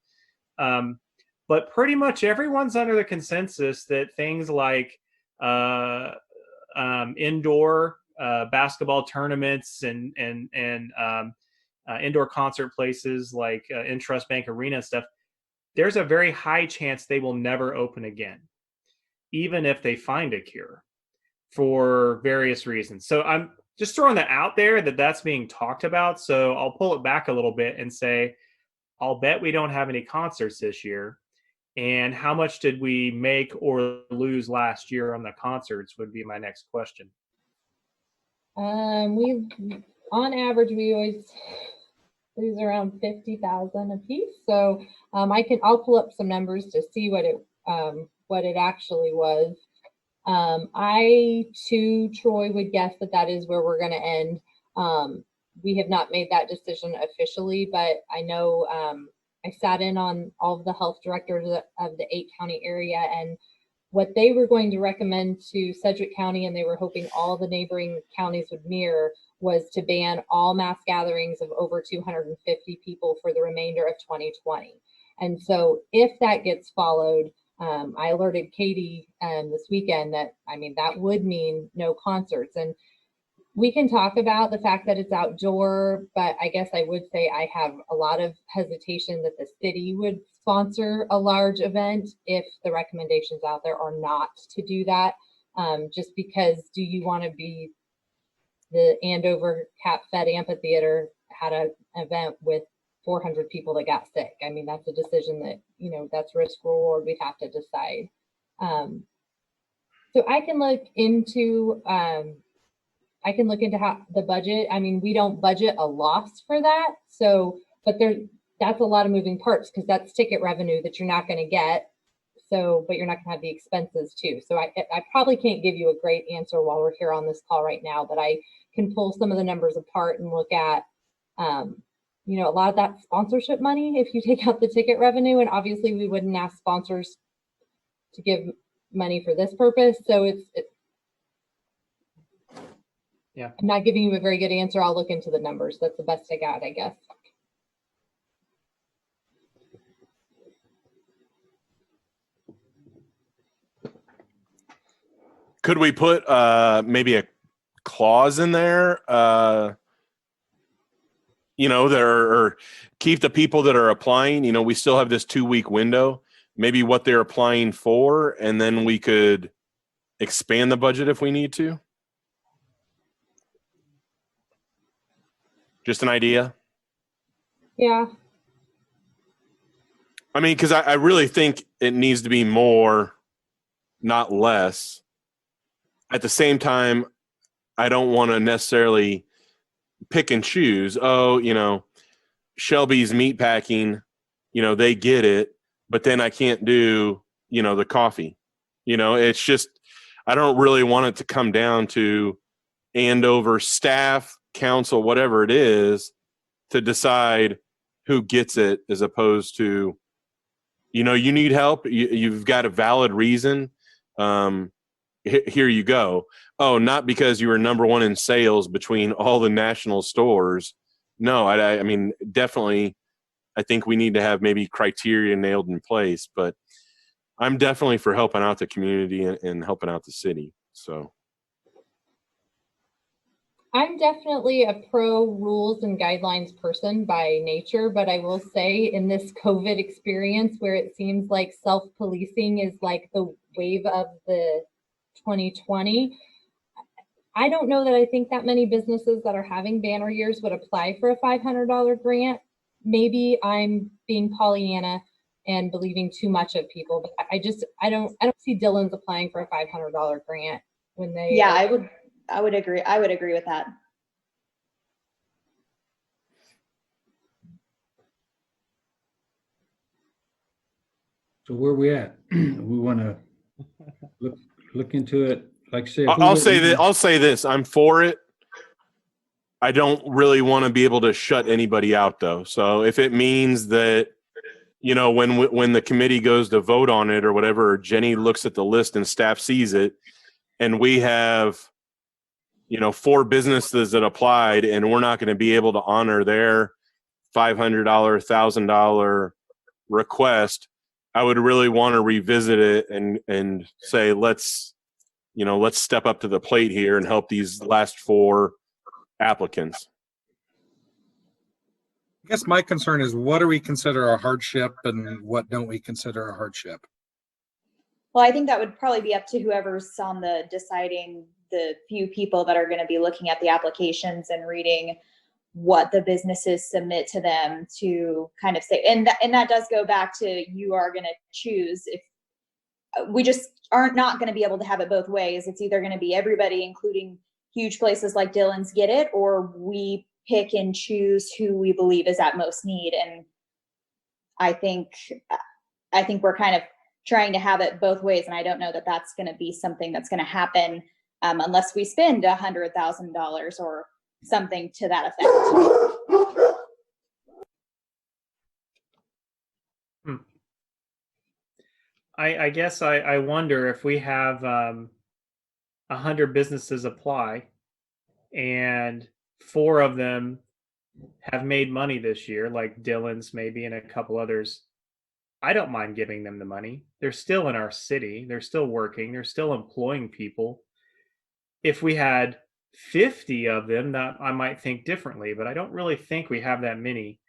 But pretty much everyone's under the consensus that things like indoor basketball tournaments and indoor concert places like Intrust Bank Arena and stuff, there's a very high chance they will never open again, even if they find a cure for various reasons. So I'm just throwing that out there that that's being talked about. So I'll pull it back a little bit and say, I'll bet we don't have any concerts this year. And how much did we make or lose last year on the concerts would be my next question. On average, we always lose around 50,000 a piece. So I'll pull up some numbers to see what it actually was. I too, Troy, would guess that is where we're going to end. We have not made that decision officially, but I know I sat in on all of the health directors of the 8-county area, and what they were going to recommend to Sedgwick County, and they were hoping all the neighboring counties would mirror, was to ban all mass gatherings of over 250 people for the remainder of 2020. And so if that gets followed, I alerted Katie this weekend that, that would mean no concerts. And we can talk about the fact that it's outdoor, but I guess I would say I have a lot of hesitation that the city would sponsor a large event if the recommendations out there are not to do that. Just because, do you want to be the Andover Cap Fed Amphitheater had an event with 400 people that got sick? That's a decision that, that's risk reward we'd have to decide. So I can look into how the budget. We don't budget a loss for that. So, but that's a lot of moving parts, because that's ticket revenue that you're not going to get. So, but you're not going to have the expenses too. So I probably can't give you a great answer while we're here on this call right now, but I can pull some of the numbers apart and look at, a lot of that sponsorship money, if you take out the ticket revenue, and obviously we wouldn't ask sponsors to give money for this purpose. So yeah, I'm not giving you a very good answer. I'll look into the numbers. That's the best I got, I guess. Could we put maybe a clause in there, or keep the people that are applying, we still have this 2-week window, maybe what they're applying for, and then we could expand the budget if we need to? Just an idea. Yeah. I mean, because I really think it needs to be more, not less. At the same time, I don't want to necessarily pick and choose. Oh, you know, Shelby's Meatpacking, you know, they get it, but then I can't do, you know, the coffee. You know, it's just, I don't really want it to come down to Andover staff, council, whatever it is, to decide who gets it, as opposed to, you know, you need help, you've got a valid reason. Here you go. Oh, not because you were number one in sales between all the national stores. No, I mean, definitely, I think we need to have maybe criteria nailed in place, but I'm definitely for helping out the community and helping out the city. So I'm definitely a pro rules and guidelines person by nature, but I will say in this COVID experience where it seems like self-policing is like the wave of the 2020, I don't know that I think that many businesses that are having banner years would apply for a $500 grant. Maybe I'm being Pollyanna and believing too much of people, but I don't see Dylan's applying for a $500 grant when they. Yeah, I would agree. I would agree with that. So where we at? We want to look into it. Like I said, I'll say this. I'm for it. I don't really want to be able to shut anybody out, though. So if it means that, you know, when the committee goes to vote on it or whatever, or Jenny looks at the list and staff sees it, and we have, you know, 4 businesses that applied, and we're not going to be able to honor their $500, $1,000 request, I would really want to revisit it and say, let's step up to the plate here and help these last 4 applicants. I guess my concern is, what do we consider a hardship and what don't we consider a hardship? Well, I think that would probably be up to whoever's on the deciding, the few people that are going to be looking at the applications and reading what the businesses submit to them to kind of say, and that does go back to, you are going to choose. If we just aren't not going to be able to have it both ways. It's either going to be everybody, including huge places like Dillon's, get it, or we pick and choose who we believe is at most need. And I think we're kind of trying to have it both ways. And I don't know that that's going to be something that's going to happen unless we spend $100,000 or something to that effect. I guess I wonder if we have 100 businesses apply and 4 of them have made money this year, like Dillon's maybe and a couple others. I don't mind giving them the money. They're still in our city. They're still working. They're still employing people. If we had 50 of them, that I might think differently, but I don't really think we have that many.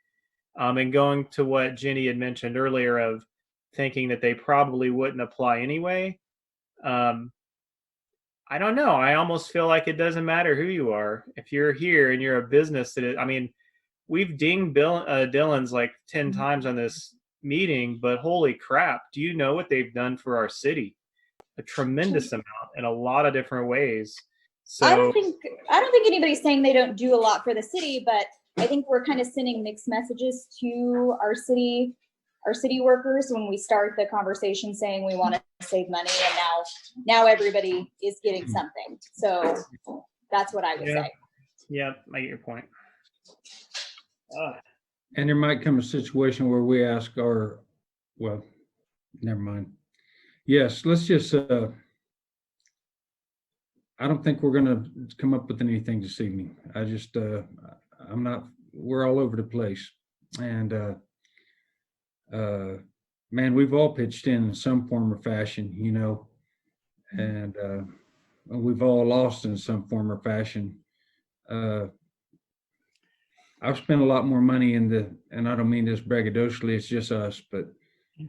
And going to what Jenny had mentioned earlier of thinking that they probably wouldn't apply anyway. I don't know. I almost feel like it doesn't matter who you are. If you're here and you're a business that I mean, we've dinged Dillon's like 10 times on this meeting, but holy crap, do you know what they've done for our city? A tremendous amount in a lot of different ways. So I don't think anybody's saying they don't do a lot for the city, but I think we're kind of sending mixed messages to our city workers when we start the conversation saying we want to save money, and now everybody is getting something. So that's what I would say. Yeah, I get your point. And there might come a situation where we ask well, never mind. Yes, let's just, I don't think we're going to come up with anything this evening. I just, we're all over the place. And, man, we've all pitched in some form or fashion, you know, and we've all lost in some form or fashion. I've spent a lot more money and I don't mean this braggadociously, it's just us, but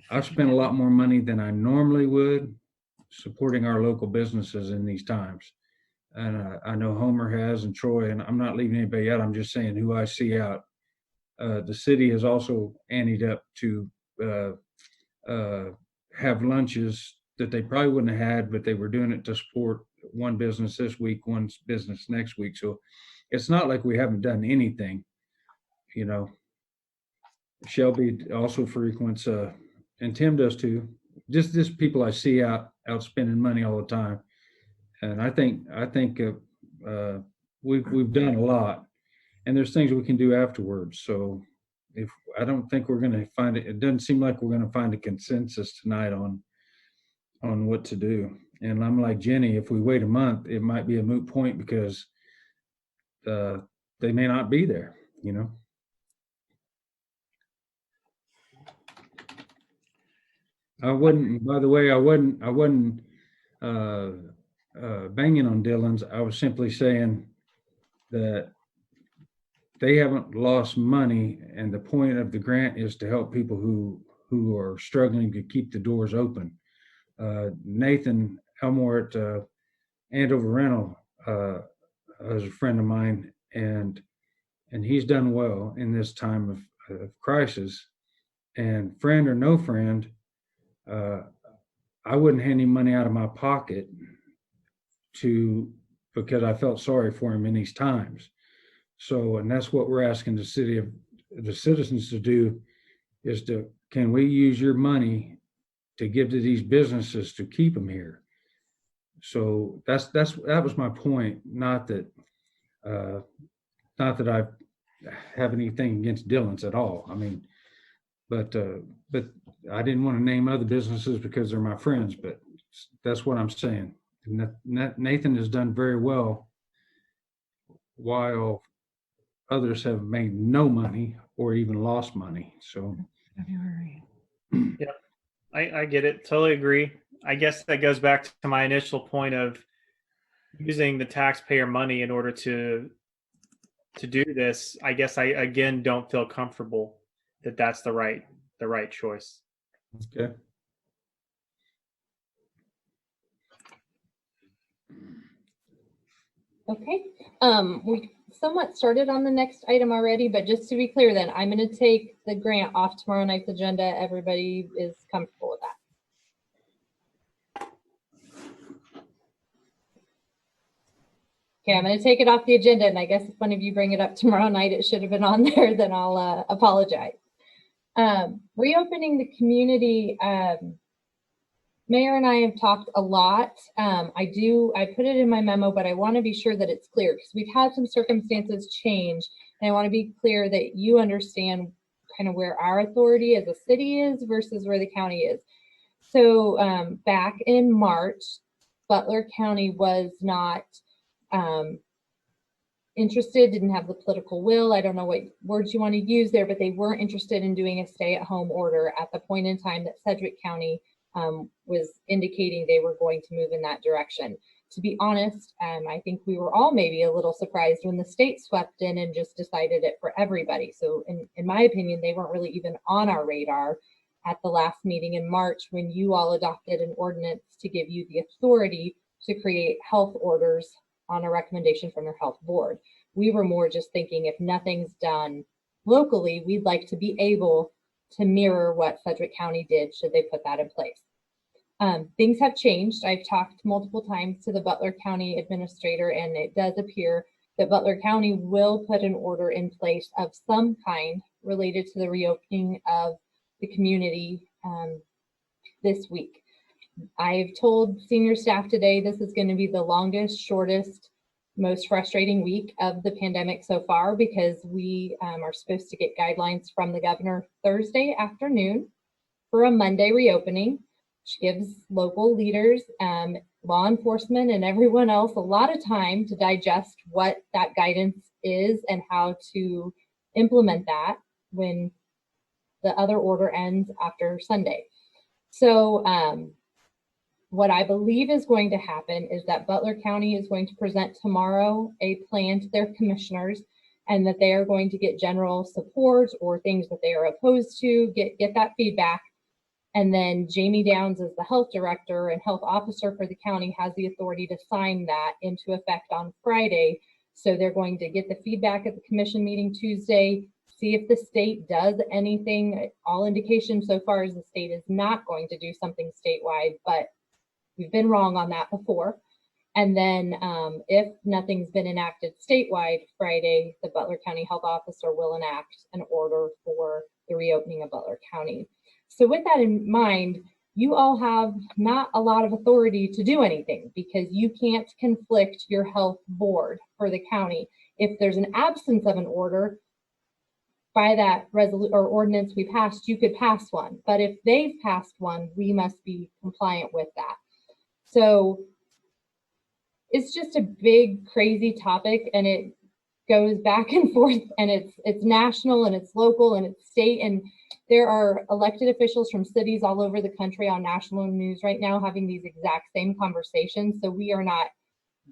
I've spent a lot more money than I normally would supporting our local businesses in these times. and I know Homer has and Troy, and I'm not leaving anybody out. I'm just saying who I see out. The city has also anteed up to have lunches that they probably wouldn't have had, but they were doing it to support one business this week, one business next week. So it's not like we haven't done anything, you know. Shelby also frequents, and Tim does too. Just people I see out spending money all the time, and I think we've done a lot, and there's things we can do afterwards. So if I don't think we're going to find it, it doesn't seem like we're going to find a consensus tonight on what to do. And I'm like Jenny, if we wait a month, it might be a moot point because they may not be there, you know. I wouldn't, by the way, I wasn't banging on Dillon's. I was simply saying that they haven't lost money, and the point of the grant is to help people who are struggling to keep the doors open. Nathan Elmore at Andover Rental is a friend of mine, and he's done well in this time of crisis. And friend or no friend, I wouldn't hand him money out of my pocket because I felt sorry for him in these times. So, and that's what we're asking the citizens to do is can we use your money to give to these businesses to keep them here? So that was my point. Not that I have anything against Dillon's at all. I mean, but I didn't want to name other businesses because they're my friends, but that's what I'm saying. Nathan has done very well while others have made no money or even lost money. So yeah, I get it. Totally agree. I guess that goes back to my initial point of using the taxpayer money in order to do this. I guess I again don't feel comfortable that that's the right choice. Okay. Okay. We somewhat started on the next item already, but just to be clear then, I'm going to take the grant off tomorrow night's agenda. Everybody is comfortable with that? Okay, I'm going to take it off the agenda, and I guess if one of you bring it up tomorrow night, it should have been on there, then I'll apologize. Reopening the community, Mayor and I have talked a lot. I put it in my memo, but I want to be sure that it's clear because we've had some circumstances change, and I want to be clear that you understand kind of where our authority as a city is versus where the county is. So back in March, Butler County was not interested, didn't have the political will. I don't know what words you want to use there, but they weren't interested in doing a stay-at-home order at the point in time that Sedgwick County was indicating they were going to move in that direction. To be honest, I think we were all maybe a little surprised when the state swept in and just decided it for everybody. So in my opinion, they weren't really even on our radar at the last meeting in March when you all adopted an ordinance to give you the authority to create health orders on a recommendation from your health board. We were more just thinking if nothing's done locally, we'd like to be able to mirror what Sedgwick County did should they put that in place. Things have changed. I've talked multiple times to the Butler County administrator, and it does appear that Butler County will put an order in place of some kind related to the reopening of the community this week. I've told senior staff today this is going to be the longest, shortest, most frustrating week of the pandemic so far because we are supposed to get guidelines from the governor Thursday afternoon for a Monday reopening, which gives local leaders, law enforcement, and everyone else a lot of time to digest what that guidance is and how to implement that when the other order ends after Sunday. So what I believe is going to happen is that Butler County is going to present tomorrow a plan to their commissioners, and that they are going to get general support or things that they are opposed to, get that feedback. And then Jamie Downs, as the health director and health officer for the county, has the authority to sign that into effect on Friday. So they're going to get the feedback at the commission meeting Tuesday, see if the state does anything. All indications so far is the state is not going to do something statewide, but we've been wrong on that before. And then if nothing's been enacted statewide Friday, the Butler County Health Officer will enact an order for the reopening of Butler County. So with that in mind, you all have not a lot of authority to do anything because you can't conflict your health board for the county. If there's an absence of an order by that resolution or ordinance we passed, you could pass one. But if they've passed one, we must be compliant with that. So it's just a big, crazy topic, and it goes back and forth, and it's national and it's local and it's state, and there are elected officials from cities all over the country on national news right now having these exact same conversations. So we are not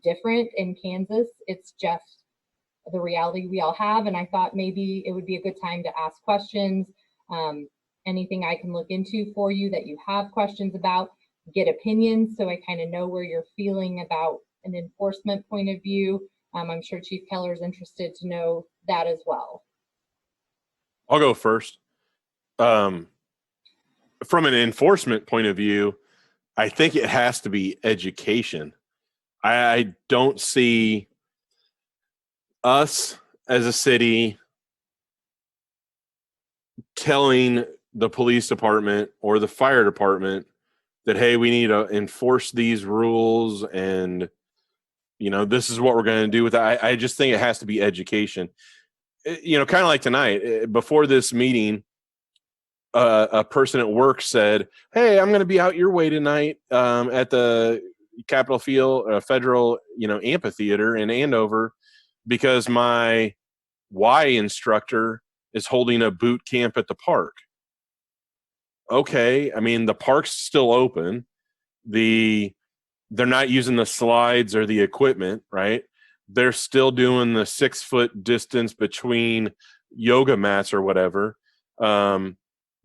different in Kansas. It's just the reality we all have. And I thought maybe it would be a good time to ask questions. Anything I can look into for you that you have questions about, get opinions so I kind of know where you're feeling about an enforcement point of view. I'm sure Chief Keller is interested to know that as well. I'll go first. From an enforcement point of view, I think it has to be education. I don't see us as a city telling the police department or the fire department that, hey, we need to enforce these rules and, you know, this is what we're going to do with that. I just think it has to be education. You know, kind of like tonight, before this meeting, a person at work said, hey, I'm going to be out your way tonight at the Capitol Field, Federal, you know, amphitheater in Andover because my Y instructor is holding a boot camp at the park. Okay, I mean, the park's still open. They're not using the slides or the equipment, right? They're still doing the 6 foot distance between yoga mats or whatever.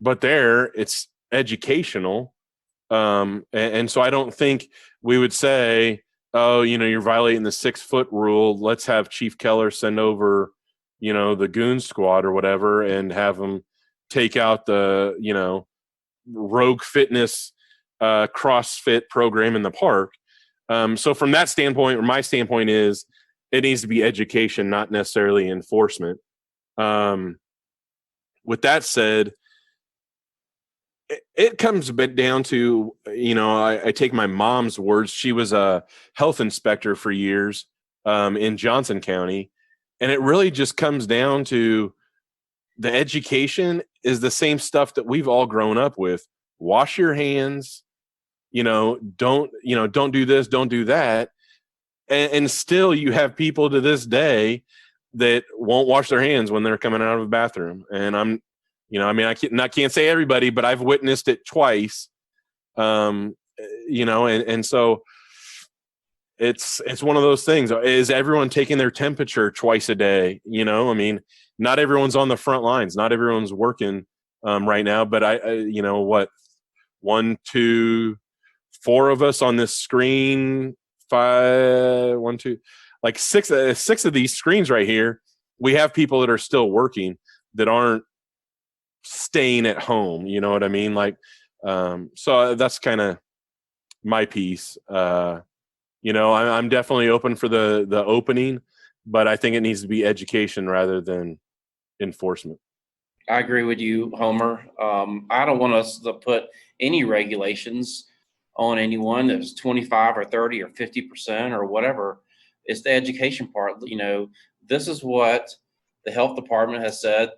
But there, it's educational. And so I don't think we would say, oh, you know, you're violating the 6 foot rule. Let's have Chief Keller send over, you know, the goon squad or whatever and have them take out the, you know, rogue fitness CrossFit program in the park. So from that standpoint, or my standpoint is it needs to be education, not necessarily enforcement. With that said, it comes a bit down to, you know, I take my mom's words. She was a health inspector for years in Johnson County. And it really just comes down to the education is the same stuff that we've all grown up with. Wash your hands, don't do this, don't do that. And still you have people to this day that won't wash their hands when they're coming out of a bathroom. And I can't say everybody, but I've witnessed it twice. And so it's one of those things. Is everyone taking their temperature twice a day? Not everyone's on the front lines. Not everyone's working right now, but 1, 2, 4 of us on this screen, 5, 1, 2, like six of these screens right here. We have people that are still working that aren't staying at home. You know what I mean? So that's kind of my piece. I'm definitely open for the opening, but I think it needs to be education rather than enforcement. I agree with you, Homer. I don't want us to put any regulations on anyone that's 25 or 30 or 50% or whatever. It's the education part. This is what the health department has said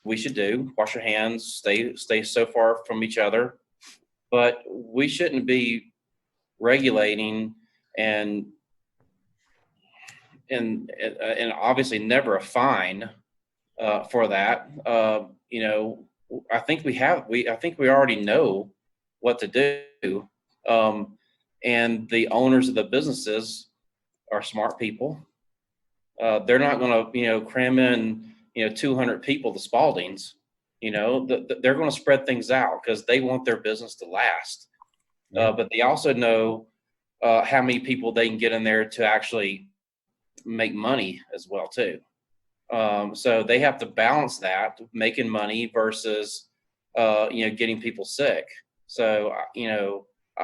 we should do. Wash your hands, stay so far from each other. But we shouldn't be regulating and obviously never a fine for that. I think we already know what to do. And the owners of the businesses are smart people. They're not going to, cram in, 200 people to Spalding's They're going to spread things out because they want their business to last. But they also know how many people they can get in there to actually make money as well too. So they have to balance that, making money versus getting people sick. So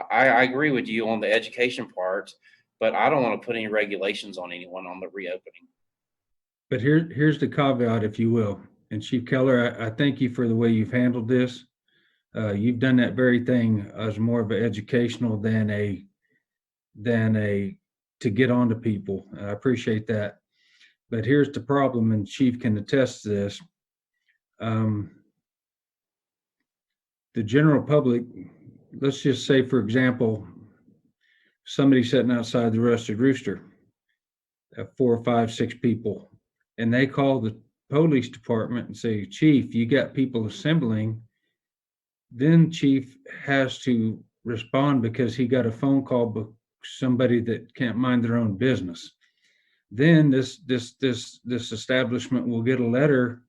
I agree with you on the education part, but I don't want to put any regulations on anyone on the reopening. But here's the caveat, if you will. And Chief Keller, I thank you for the way you've handled this. You've done that very thing as more of an educational than a to get on to people. I appreciate that. But here's the problem, and Chief can attest to this. The general public, let's just say, for example, somebody sitting outside the Rusted Rooster, 4, 5, 6 people, and they call the police department and say, Chief, you got people assembling. Then Chief has to respond because he got a phone call by somebody that can't mind their own business. Then this establishment will get a letter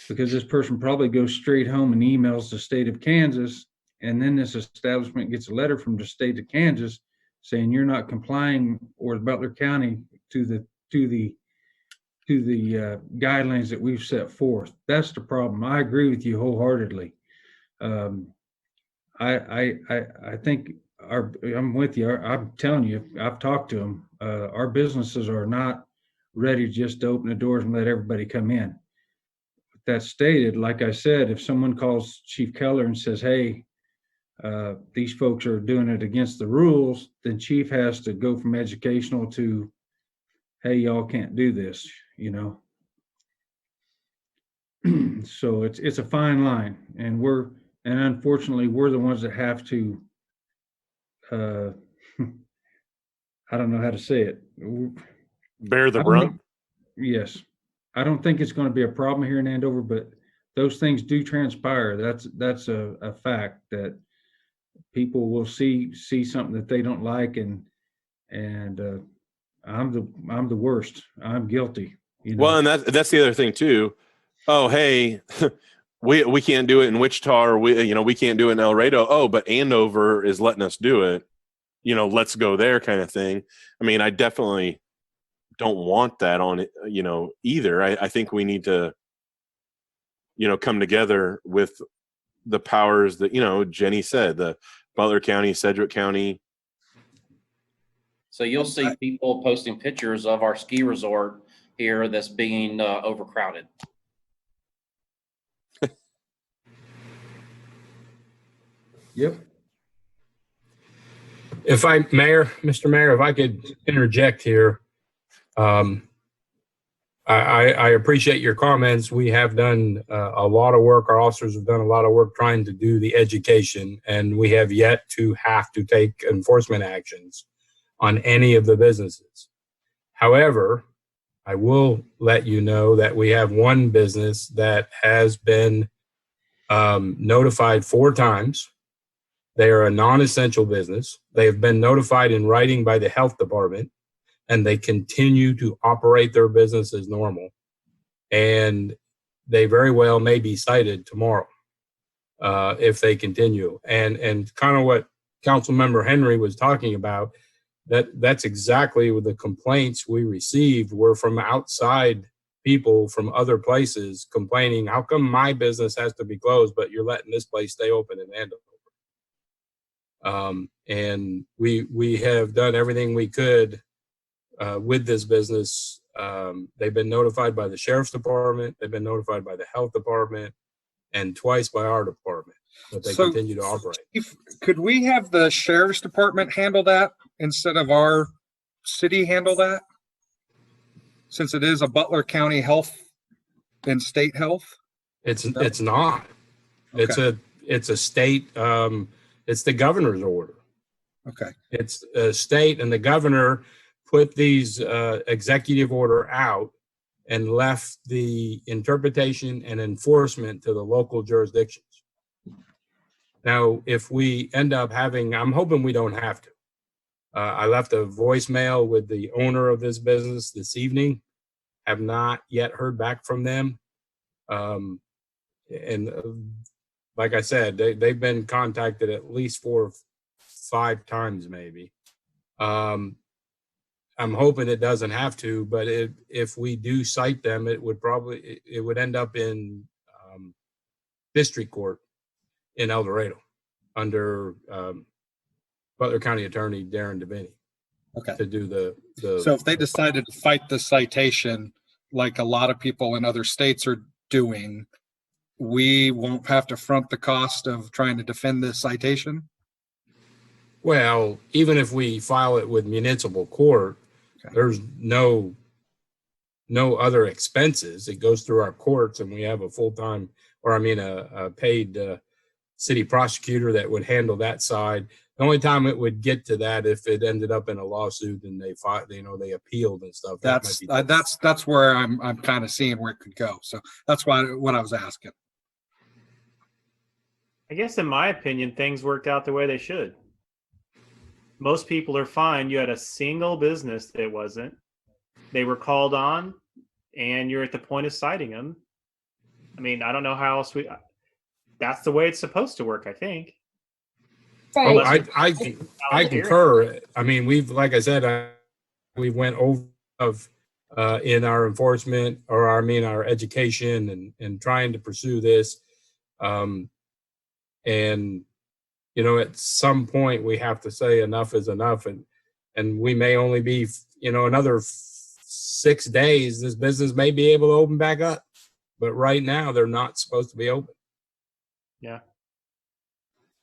because this person probably goes straight home and emails the state of Kansas, and then this establishment gets a letter from the state of Kansas saying you're not complying, or Butler County, to the guidelines that we've set forth. That's the problem. I agree with you wholeheartedly. I think I'm with you. I'm telling you, I've talked to them. Our businesses are not ready just to open the doors and let everybody come in. That stated, like I said, if someone calls Chief Keller and says, hey, these folks are doing it against the rules, then Chief has to go from educational to, hey, y'all can't do this, So it's a fine line, and unfortunately we're the ones that have to, I don't know how to say it. Bear the brunt. Yes. I don't think it's going to be a problem here in Andover, but those things do transpire. That's a fact, that people will see something that they don't like, and I'm the worst. I'm guilty. Well, and that's the other thing too. Oh, hey, we can't do it in Wichita, or we can't do it in El Dorado. Oh, but Andover is letting us do it. Let's go there, kind of thing. I mean, I definitely don't want that on it, either. I think we need to, come together with the powers that, Jenny said, the Butler County, Sedgwick County. So you'll see people posting pictures of our ski resort here that's being overcrowded. Yep. Mr. Mayor, if I could interject here. I appreciate your comments. We have done a lot of work. Our officers have done a lot of work trying to do the education, and we have yet to have to take enforcement actions on any of the businesses. However, I will let you know that we have one business that has been notified 4 times. They are a non-essential business. They have been notified in writing by the health department, and they continue to operate their business as normal. And they very well may be cited tomorrow if they continue. And kind of what Councilmember Henry was talking about, that's exactly what the complaints we received were from outside people from other places complaining, how come my business has to be closed, but you're letting this place stay open in Andover? And we have done everything we could with this business. They've been notified by the sheriff's department, they've been notified by the health department, and twice by our department, but they continue to operate. Could we have the sheriff's department handle that instead of our city handle that? Since it is a Butler County health and state health? It's not. Okay. It's a state, it's the governor's order. Okay. It's a state, and the governor put these executive order out and left the interpretation and enforcement to the local jurisdictions. Now, if we end up having, I'm hoping we don't have to. I left a voicemail with the owner of this business this evening. Have not yet heard back from them. And like I said, they've been contacted at least 4 or 5 times maybe. I'm hoping it doesn't have to, but if we do cite them, it would end up in district court in El Dorado under Butler County Attorney Darren DeVinny Okay. to do the. So if they decided to fight the citation, like a lot of people in other states are doing, we won't have to front the cost of trying to defend the citation? Well, even if we file it with municipal court, Okay. there's no other expenses. It goes through our courts, and we have a full-time, or I mean, a paid city prosecutor that would handle that side. The only time it would get to that if it ended up in a lawsuit and they fought, they appealed and stuff. That might be different. That's where I'm kind of seeing where it could go. So that's what I was asking. I guess in my opinion, things worked out the way they should. Most people are fine. You had a single business that wasn't. They were called on, and you're at the point of citing them. I mean, I don't know how else that's the way it's supposed to work, I think. Right. I concur. I mean, like I said, we went over in our enforcement, or our education and trying to pursue this. And at some point we have to say enough is enough, and we may only be, another 6 days, this business may be able to open back up, but right now they're not supposed to be open. Yeah.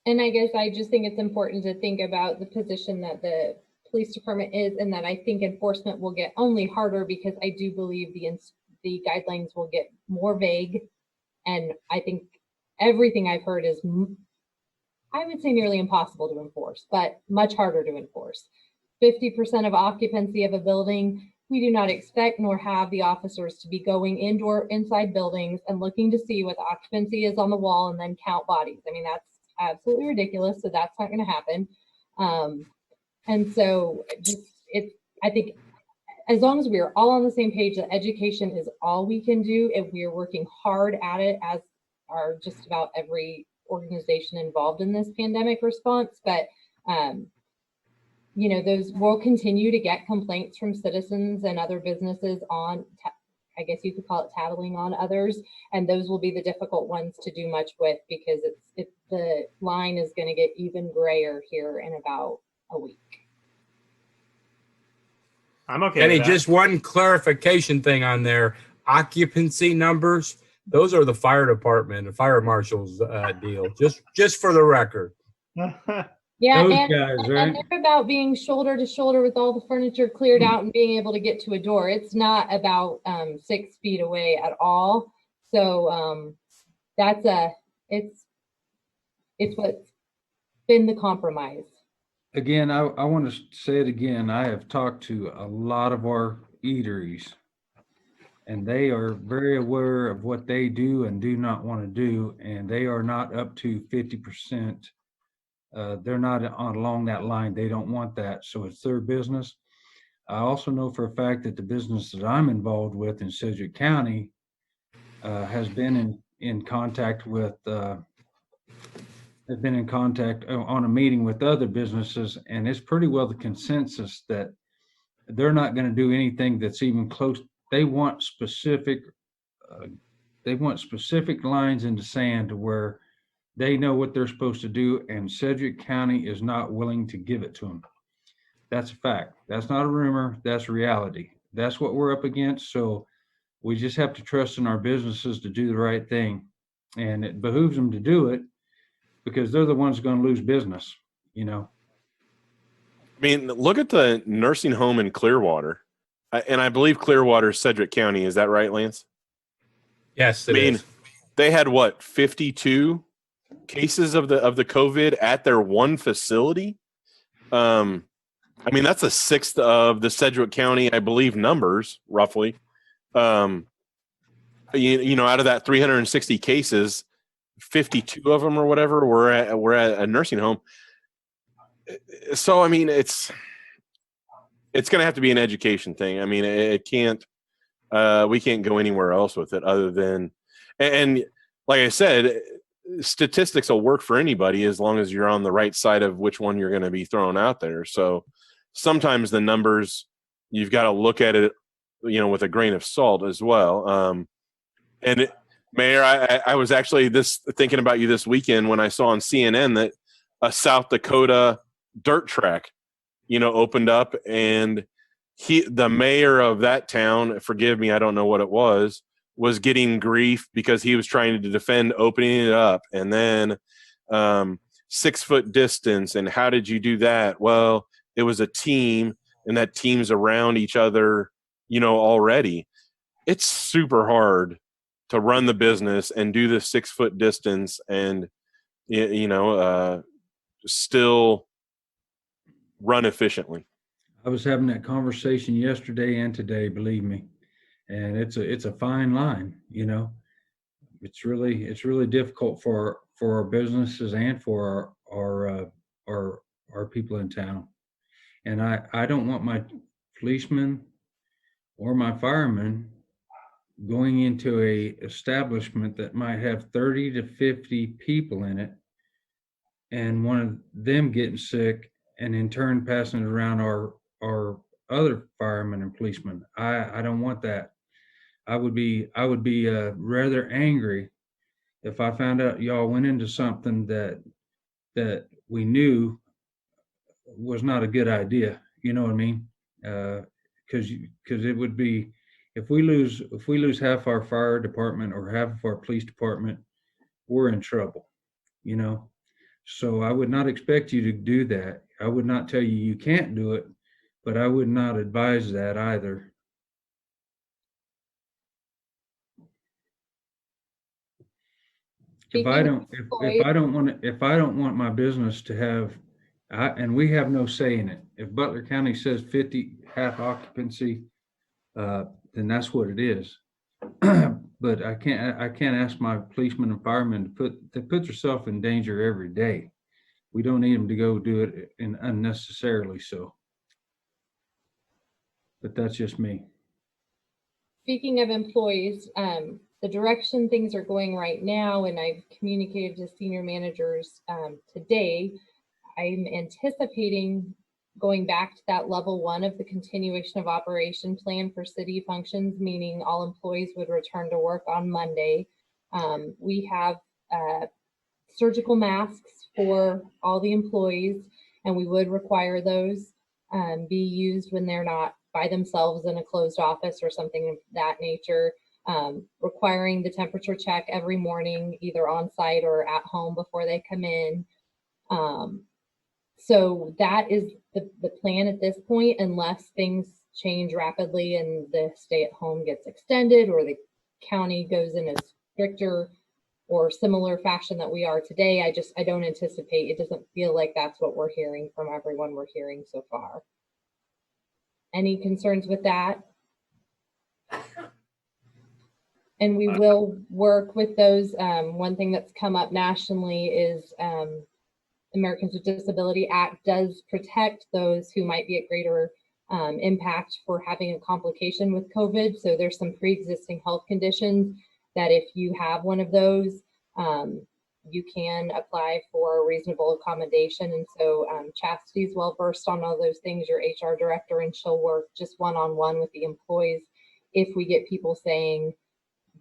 And I guess I just think it's important to think about the position that the police department is, and that I think enforcement will get only harder, because I do believe the guidelines will get more vague. And I think everything I've heard is, I would say, nearly impossible to enforce, but much harder to enforce. 50% of occupancy of a building, we do not expect nor have the officers to be going inside buildings and looking to see what the occupancy is on the wall and then count bodies. I mean, that's absolutely ridiculous. So that's not going to happen. And so I think as long as we are all on the same page, that education is all we can do, if we are working hard at it, as are just about every organization involved in this pandemic response. But those will continue to get complaints from citizens and other businesses on, I guess you could call it tattling on others, and those will be the difficult ones to do much with, because the line is going to get even grayer here in about a week. I'm okay. Kenny, just one clarification thing on there. Occupancy numbers, those are the fire department, the fire marshal's deal. Just for the record. Yeah, Those and guys, right? they're about being shoulder to shoulder with all the furniture cleared out and being able to get to a door. It's not about 6 feet away at all. So it's what's been the compromise. Again, I want to say it again. I have talked to a lot of our eateries, and they are very aware of what they do and do not want to do, and they are not up to 50%. They're not along that line. They don't want that. So it's their business. I also know for a fact that the business that I'm involved with in Sedgwick County has been in contact with, has been in contact on a meeting with other businesses, and it's pretty well the consensus that they're not going to do anything that's even close. They want specific lines in the sand to where they know what they're supposed to do, and Sedgwick County is not willing to give it to them. That's a fact. That's not a rumor. That's reality. That's what we're up against. So we just have to trust in our businesses to do the right thing. And it behooves them to do it, because they're the ones going to lose business, I mean, look at the nursing home in Clearwater. And I believe Clearwater is Sedgwick County. Is that right, Lance? Yes, it is. They had 52 cases of the COVID at their one facility. That's a sixth of the Sedgwick County, I believe, numbers roughly. Out of that 360 cases, 52 of them or whatever were at a nursing home. So it's going to have to be an education thing. It can't. We can't go anywhere else with it other than, and like I said, statistics will work for anybody as long as you're on the right side of which one you're going to be throwing out there. So sometimes the numbers, you've got to look at it, with a grain of salt as well. Mayor, I was actually thinking about you this weekend when I saw on CNN that a South Dakota dirt track, opened up, and the mayor of that town, forgive me, I don't know what it was getting grief because he was trying to defend opening it up, and then 6 foot distance. And how did you do that? Well, it was a team, and that team's around each other, already. It's super hard to run the business and do the 6 foot distance and, still run efficiently. I was having that conversation yesterday and today, believe me, and it's a fine line. It's really difficult for our businesses and for our people in town. And I don't want my policemen or my firemen going into a establishment that might have 30 to 50 people in it, and one of them getting sick, and in turn passing it around our other firemen and policemen. I don't want that. I would be rather angry if I found out y'all went into something that we knew was not a good idea. You know what I mean? Because it would be, if we lose half our fire department or half of our police department, we're in trouble. So I would not expect you to do that. I would not tell you can't do it, but I would not advise that either. If I don't want my business to have, and we have no say in it. If Butler County says 50 half occupancy, then that's what it is. But I can't ask my policemen and firemen to put themselves in danger every day. We don't need them to go do it unnecessarily so. But that's just me. Speaking of employees, the direction things are going right now, and I've communicated to senior managers today, I'm anticipating going back to that level 1 of the continuation of operation plan for city functions, meaning all employees would return to work on Monday. We have surgical masks for all the employees, and we would require those be used when they're not by themselves in a closed office or something of that nature. Requiring the temperature check every morning, either on site or at home before they come in. So that is the plan at this point, unless things change rapidly and the stay at home gets extended or the county goes in a stricter or similar fashion that we are today. I don't anticipate, it doesn't feel like that's what we're hearing from everyone we're hearing so far. Any concerns with that? And we will work with those. One thing that's come up nationally is Americans with Disability Act does protect those who might be at greater impact for having a complication with COVID. So there's some pre-existing health conditions that if you have one of those, you can apply for a reasonable accommodation. And so Chastity's well versed on all those things, your HR director, and she'll work just one-on-one with the employees if we get people saying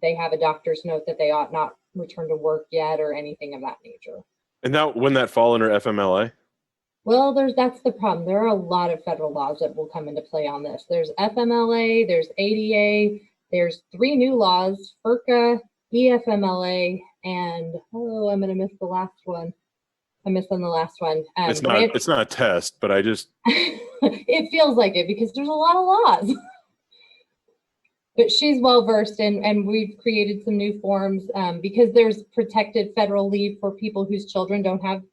they have a doctor's note that they ought not return to work yet or anything of that nature. And now, wouldn't that fall under FMLA? Well, that's the problem. There are a lot of federal laws that will come into play on this. There's FMLA, there's ADA, there's 3 new laws, FERCA, EFMLA, and I'm going to miss the last one. I'm missing the last one. It's not a test, but I just it feels like it because there's a lot of laws. But she's well versed, and we've created some new forms because there's protected federal leave for people whose children don't have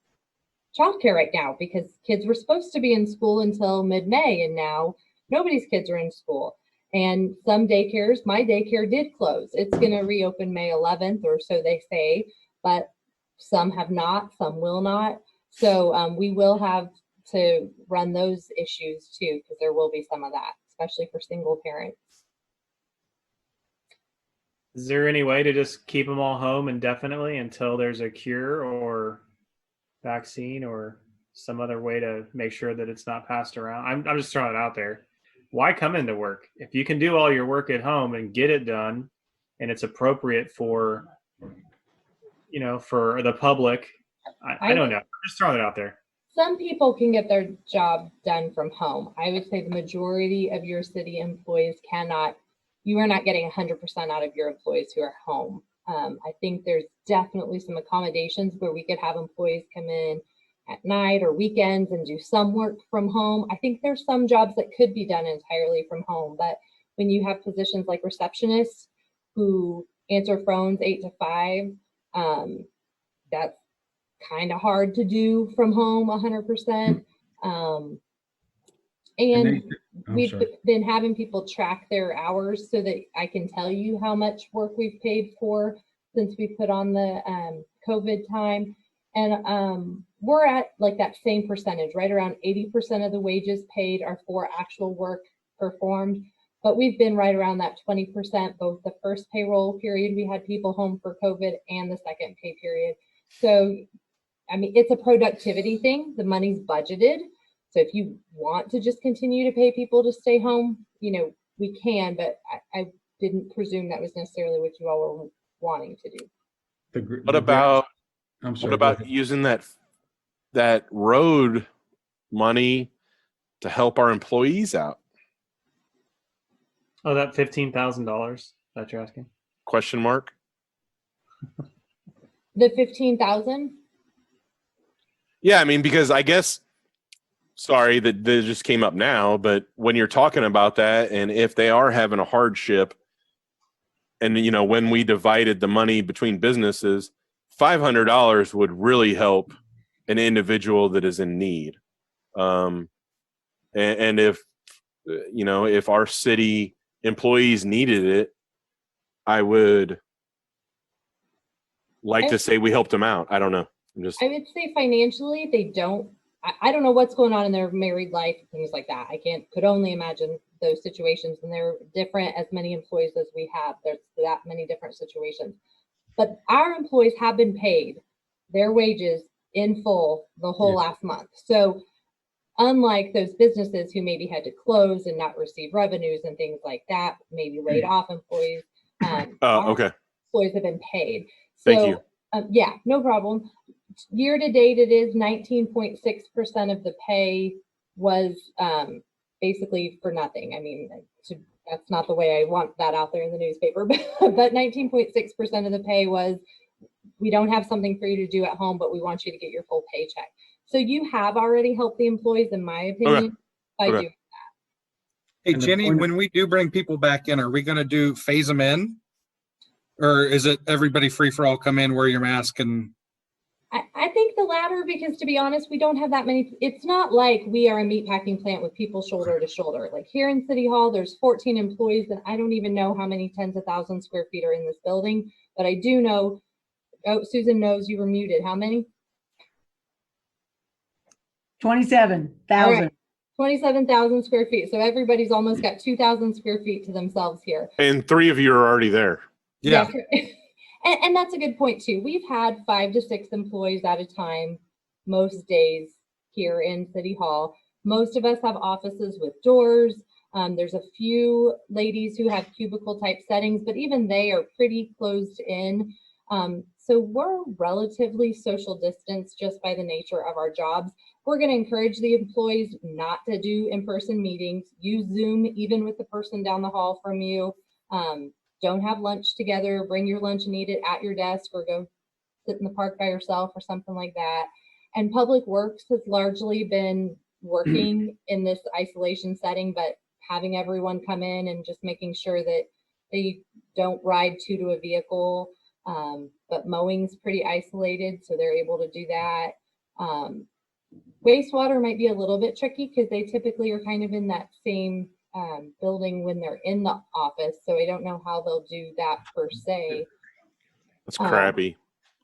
childcare right now, because kids were supposed to be in school until mid-May, and now nobody's kids are in school. And some daycares, my daycare did close. It's going to reopen May 11th, or so they say, but some have not, some will not. So we will have to run those issues too, because there will be some of that, especially for single parents. Is there any way to just keep them all home indefinitely until there's a cure or vaccine or some other way to make sure that it's not passed around? I'm just throwing it out there. Why come into work? If you can do all your work at home and get it done and it's appropriate for, for the public, I don't know. I'm just throwing it out there. Some people can get their job done from home. I would say the majority of your city employees cannot. You are not getting 100% out of your employees who are home. I think there's definitely some accommodations where we could have employees come in at night or weekends and do some work from home. I think there's some jobs that could be done entirely from home, but when you have positions like receptionists who answer phones 8 to 5, that's kind of hard to do from home 100%. And we've been having people track their hours so that I can tell you how much work we've paid for since we put on the COVID time. And we're at like that same percentage, right around 80% of the wages paid are for actual work performed. But we've been right around that 20%, both the first payroll period, we had people home for COVID, and the second pay period. So, I mean, it's a productivity thing. The money's budgeted. So if you want to just continue to pay people to stay home, we can, but I didn't presume that was necessarily what you all were wanting to do. What about using that road money to help our employees out? Oh, that $15,000 that you're asking? Question mark. The 15,000? Yeah, I mean, because I guess, sorry that this just came up now, but when you're talking about that, and if they are having a hardship, and when we divided the money between businesses, $500 would really help an individual that is in need. And if our city employees needed it, I would like to say we helped them out. I don't know. I would say financially, they don't. I don't know what's going on in their married life, things like that. Could only imagine those situations, and they're different as many employees as we have. There's that many different situations. But our employees have been paid their wages in full the whole last month. So unlike those businesses who maybe had to close and not receive revenues and things like that, maybe laid off employees, okay. employees have been paid. So, thank you. Yeah, no problem. Year to date, it is 19.6% of the pay was basically for nothing. I mean, that's not the way I want that out there in the newspaper, but 19.6% of the pay was, we don't have something for you to do at home, but we want you to get your full paycheck. So you have already helped the employees, in my opinion, by doing that. Hey, Jenny, when we do bring people back in, are we going to phase them in? Or is it everybody free for all, come in, wear your mask and... I think the latter, because to be honest, we don't have that many. It's not like we are a meatpacking plant with people shoulder to shoulder. Like here in City Hall, there's 14 employees, and I don't even know how many tens of thousands square feet are in this building. But I do know, Susan knows you were muted. How many? 27,000. Right. 27,000 square feet. So everybody's almost got 2,000 square feet to themselves here. And 3 of you are already there. Yeah. And that's a good point too. We've had 5 to 6 employees at a time most days here in City Hall. Most of us have offices with doors. There's a few ladies who have cubicle type settings, but even they are pretty closed in. So we're relatively social distance just by the nature of our jobs. We're going to encourage the employees not to do in-person meetings. Use Zoom even with the person down the hall from you. Don't have lunch together. Bring your lunch and eat it at your desk, or go sit in the park by yourself or something like that. And Public Works has largely been working in this isolation setting, but having everyone come in and just making sure that they don't ride 2 to a vehicle. But mowing's pretty isolated, so they're able to do that. Wastewater might be a little bit tricky because they typically are kind of in that same building when they're in the office, so I don't know how they'll do that per se. That's crappy.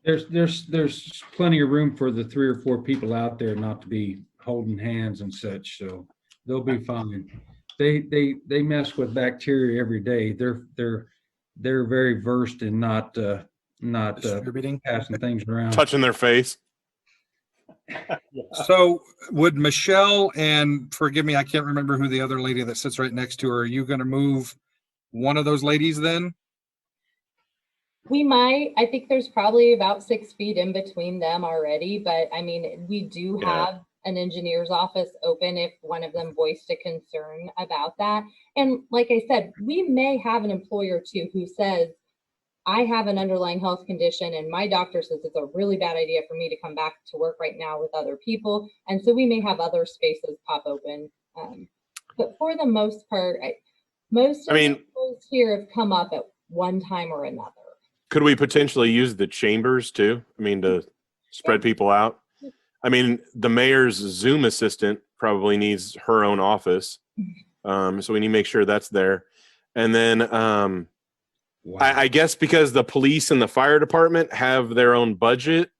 There's plenty of room for the 3 or 4 people out there not to be holding hands and such, so they'll be fine. They mess with bacteria every day. They're they're very versed in not Distributing. passing things around. Touching their face. So would Michelle, and forgive me, I can't remember who the other lady that sits right next to her, are you going to move one of those ladies then? We might. I think there's probably about 6 feet in between them already, but I mean, we do Yeah. have an engineer's office open if one of them voiced a concern about that. And like I said, we may have an employer too who says, I have an underlying health condition and my doctor says it's a really bad idea for me to come back to work right now with other people. And so we may have other spaces pop open. But for the most part, most of the employees here have come up at one time or another. Could we potentially use the chambers too? I mean, to spread people out? I mean, the mayor's Zoom assistant probably needs her own office. So we need to make sure that's there. And then I guess because the police and the fire department have their own budget,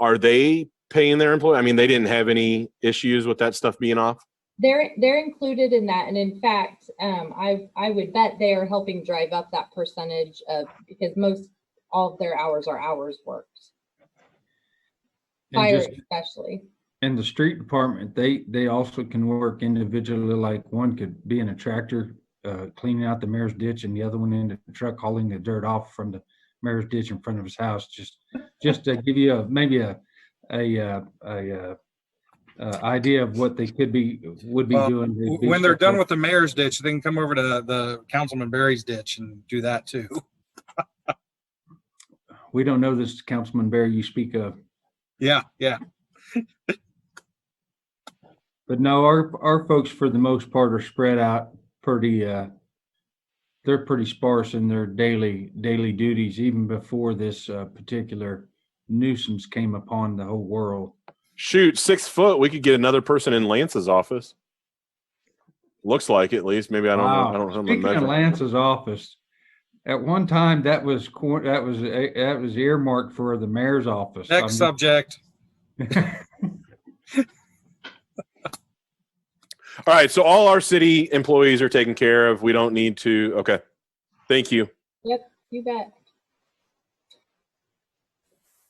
are they paying their employees? I mean, they didn't have any issues with that stuff being off? They're included in that. And in fact, I would bet they are helping drive up that percentage of, because all of their hours are hours worked. Fire especially. And the street department, they also can work individually. Like one could be in a tractor cleaning out the mayor's ditch, and the other one in the truck hauling the dirt off from the mayor's ditch in front of his house. Just to give you maybe a idea of what they would be doing. When they're done with the mayor's ditch, they can come over to the Councilman Barry's ditch and do that too. We don't know this Councilman Barry you speak of. Yeah. But no, our folks for the most part are spread out pretty. They're pretty sparse in their daily duties, even before this particular nuisance came upon the whole world. Shoot, 6 foot. We could get another person in Lance's office. Looks like it, at least. Maybe I don't know. I don't know. Speaking of Lance's office, at one time that was earmarked for the mayor's office. Next subject. All right, so all our city employees are taken care of. We don't need to. Okay, thank you. Yep, you bet.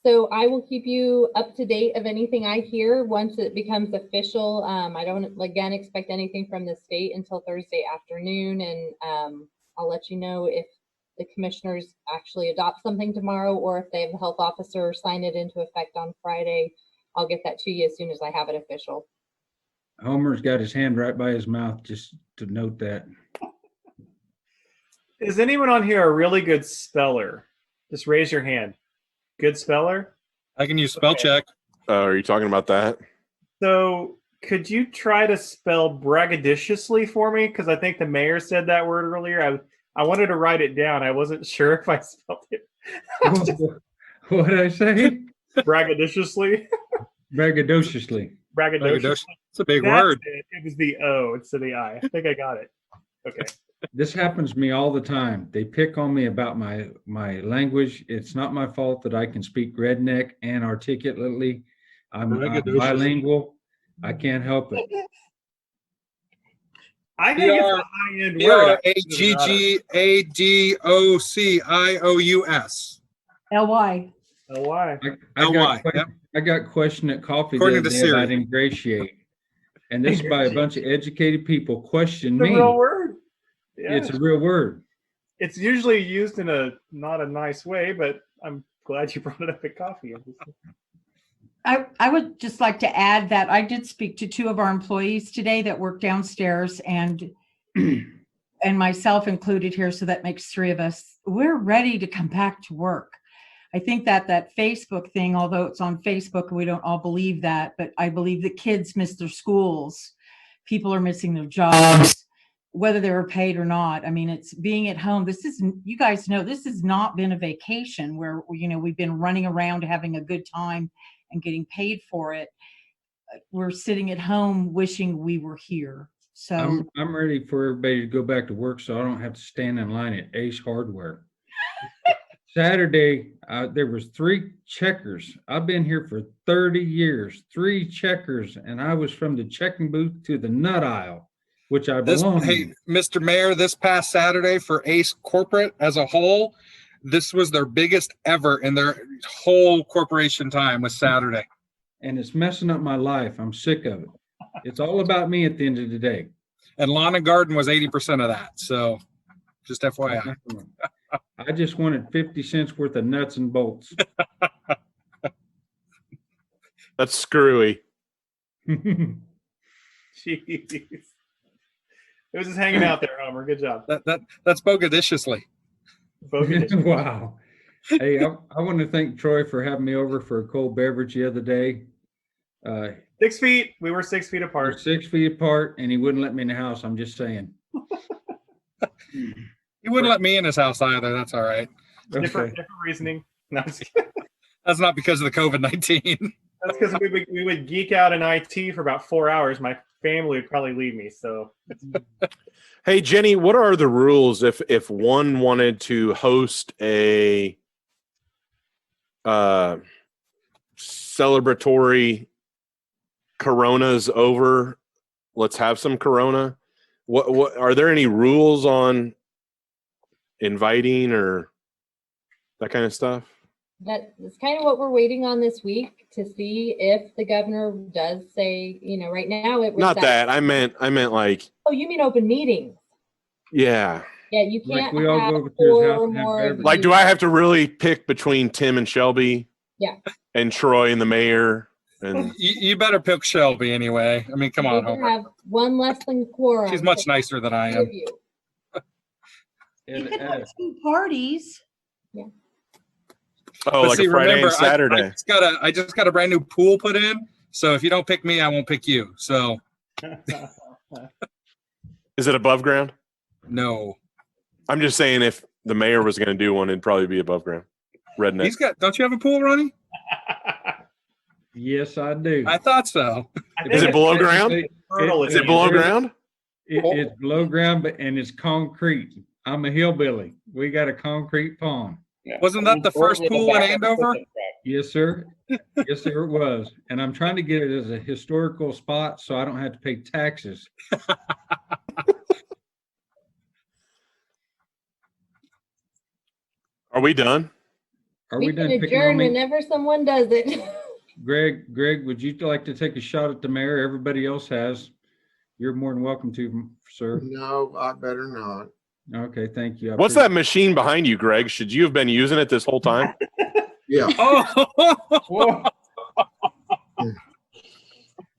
So I will keep you up to date of anything I hear once it becomes official. I don't, again, expect anything from the state until Thursday afternoon, and I'll let you know if the commissioners actually adopt something tomorrow or if they have the health officer sign it into effect on Friday. I'll get that to you as soon as I have it official. Homer's got his hand right by his mouth, just to note that. Is anyone on here a really good speller? Just raise your hand. Good speller? I can use spell check. Are you talking about that? So could you try to spell braggadociously for me? Because I think the mayor said that word earlier. I wanted to write it down. I wasn't sure if I spelled it. What did I say? Braggadociously? Braggadociously. Braggadociously. It's a big word. It was the O instead of the I. I think I got it. Okay. This happens to me all the time. They pick on me about my language. It's not my fault that I can speak redneck and articulately. I'm bilingual. I can't help it. I think it's a high-end word. Braggadocious. Ly. L-Y. I got questioned at coffee According the to other day Siri. about ingratiate. And this is by a bunch of educated people question It's a me. real word. Yeah. It's a real word. It's usually used in a not a nice way, but I'm glad you brought it up at coffee. I would just like to add that I did speak to 2 of our employees today that work downstairs, and myself included here, so that makes 3 of us. We're ready to come back to work. I think that Facebook thing, although it's on Facebook, we don't all believe that, but I believe that kids miss their schools. People are missing their jobs, whether they were paid or not. I mean, it's being at home. This is, you guys know, this has not been a vacation where, we've been running around having a good time and getting paid for it. We're sitting at home wishing we were here. So I'm ready for everybody to go back to work so I don't have to stand in line at Ace Hardware. Saturday, there was 3 checkers. I've been here for 30 years, 3 checkers, and I was from the checking booth to the nut aisle. which I This, belong hey, in. Mr. Mayor, this past Saturday for Ace Corporate as a whole, this was their biggest ever in their whole corporation time was Saturday. And it's messing up my life. I'm sick of it. It's all about me at the end of the day. And Lawn and Garden was 80% of that. So just FYI. I just wanted 50 cents worth of nuts and bolts. That's screwy. Jeez. It was just hanging out there, Homer. Good job. That's bogadiciously. Wow. Hey, I want to thank Troy for having me over for a cold beverage the other day. 6 feet. We were 6 feet We're apart. 6 feet apart, and he wouldn't let me in the house. I'm just saying. He wouldn't let me in his house either. That's all right. Different reasoning. No, I'm just kidding. That's not because of the COVID-19. That's because we would geek out in IT for about 4 hours. My family would probably leave me. So, Hey, Jenny, what are the rules if one wanted to host a celebratory Coronas over? Let's have some Corona. What are there any rules on inviting or that kind of stuff? That's kind of what we're waiting on this week to see if the governor does say, right now it was Not that. I meant like. Oh, you mean open meetings? Yeah. Yeah, you Like can't we all have go over to his 4 house or and have more. beverages. Like, do I have to really pick between Tim and Shelby? Yeah. And Troy and the mayor? And You better pick Shelby anyway. I mean, come on, You can Homer. have one less than quorum. She's much nicer than I Three of am. you. You can have 2 parties. oh, But like see, a Friday remember, and Saturday. I just got a brand new pool put in. So if you don't pick me, I won't pick you. So Is it above ground? no. I'm just saying if the mayor was going to do one, it'd probably be above ground. Redneck. Don't you have a pool, Ronnie? Yes, I do. I thought so. Is it below ground? Is it below ground? It's below ground, and it's concrete. I'm a hillbilly. We got a concrete pond. Wasn't that the first pool in Andover? Yes, sir. Yes, sir, it was. And I'm trying to get it as a historical spot so I don't have to pay taxes. Are we done? Are We we can done picking on adjourn me? whenever someone does it. Greg, would you like to take a shot at the mayor? Everybody else has. You're more than welcome to, sir. No, I better not. Okay, thank you. I What's that machine behind you, Greg? Should you have been using it this whole time? Yeah, Whoa.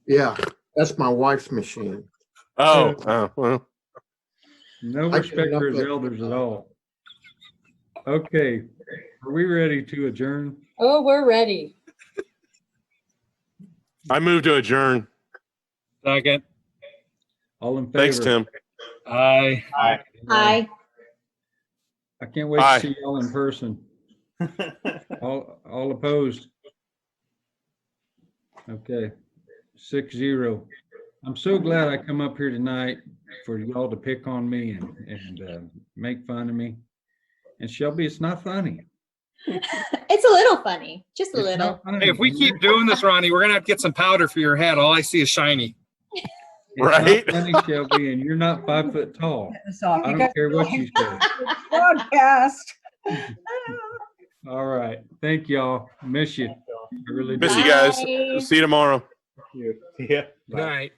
yeah, that's my wife's machine. Oh, well. No I respect cannot for his put- elders at all. Okay, are we ready to adjourn? Oh, we're ready. I moved to adjourn. Second. All in favor? Thanks, Tim. Aye. Aye. I can't wait Aye. to see y'all in person. All opposed? Okay, 6-0. I'm so glad I come up here tonight for y'all to pick on me and make fun of me. And Shelby, it's not funny. It's a little funny, just a It's little. not funny. Hey, if we keep doing this, Ronnie, we're gonna have to get some powder for your head. All I see is shiny. It's Right? not funny, Shelby, and you're not 5 foot tall. This off. I You don't guys care what you say. broadcast. All right, thank y'all. Miss you. I really do. Miss you guys. Bye. See you tomorrow. Yeah. Good night.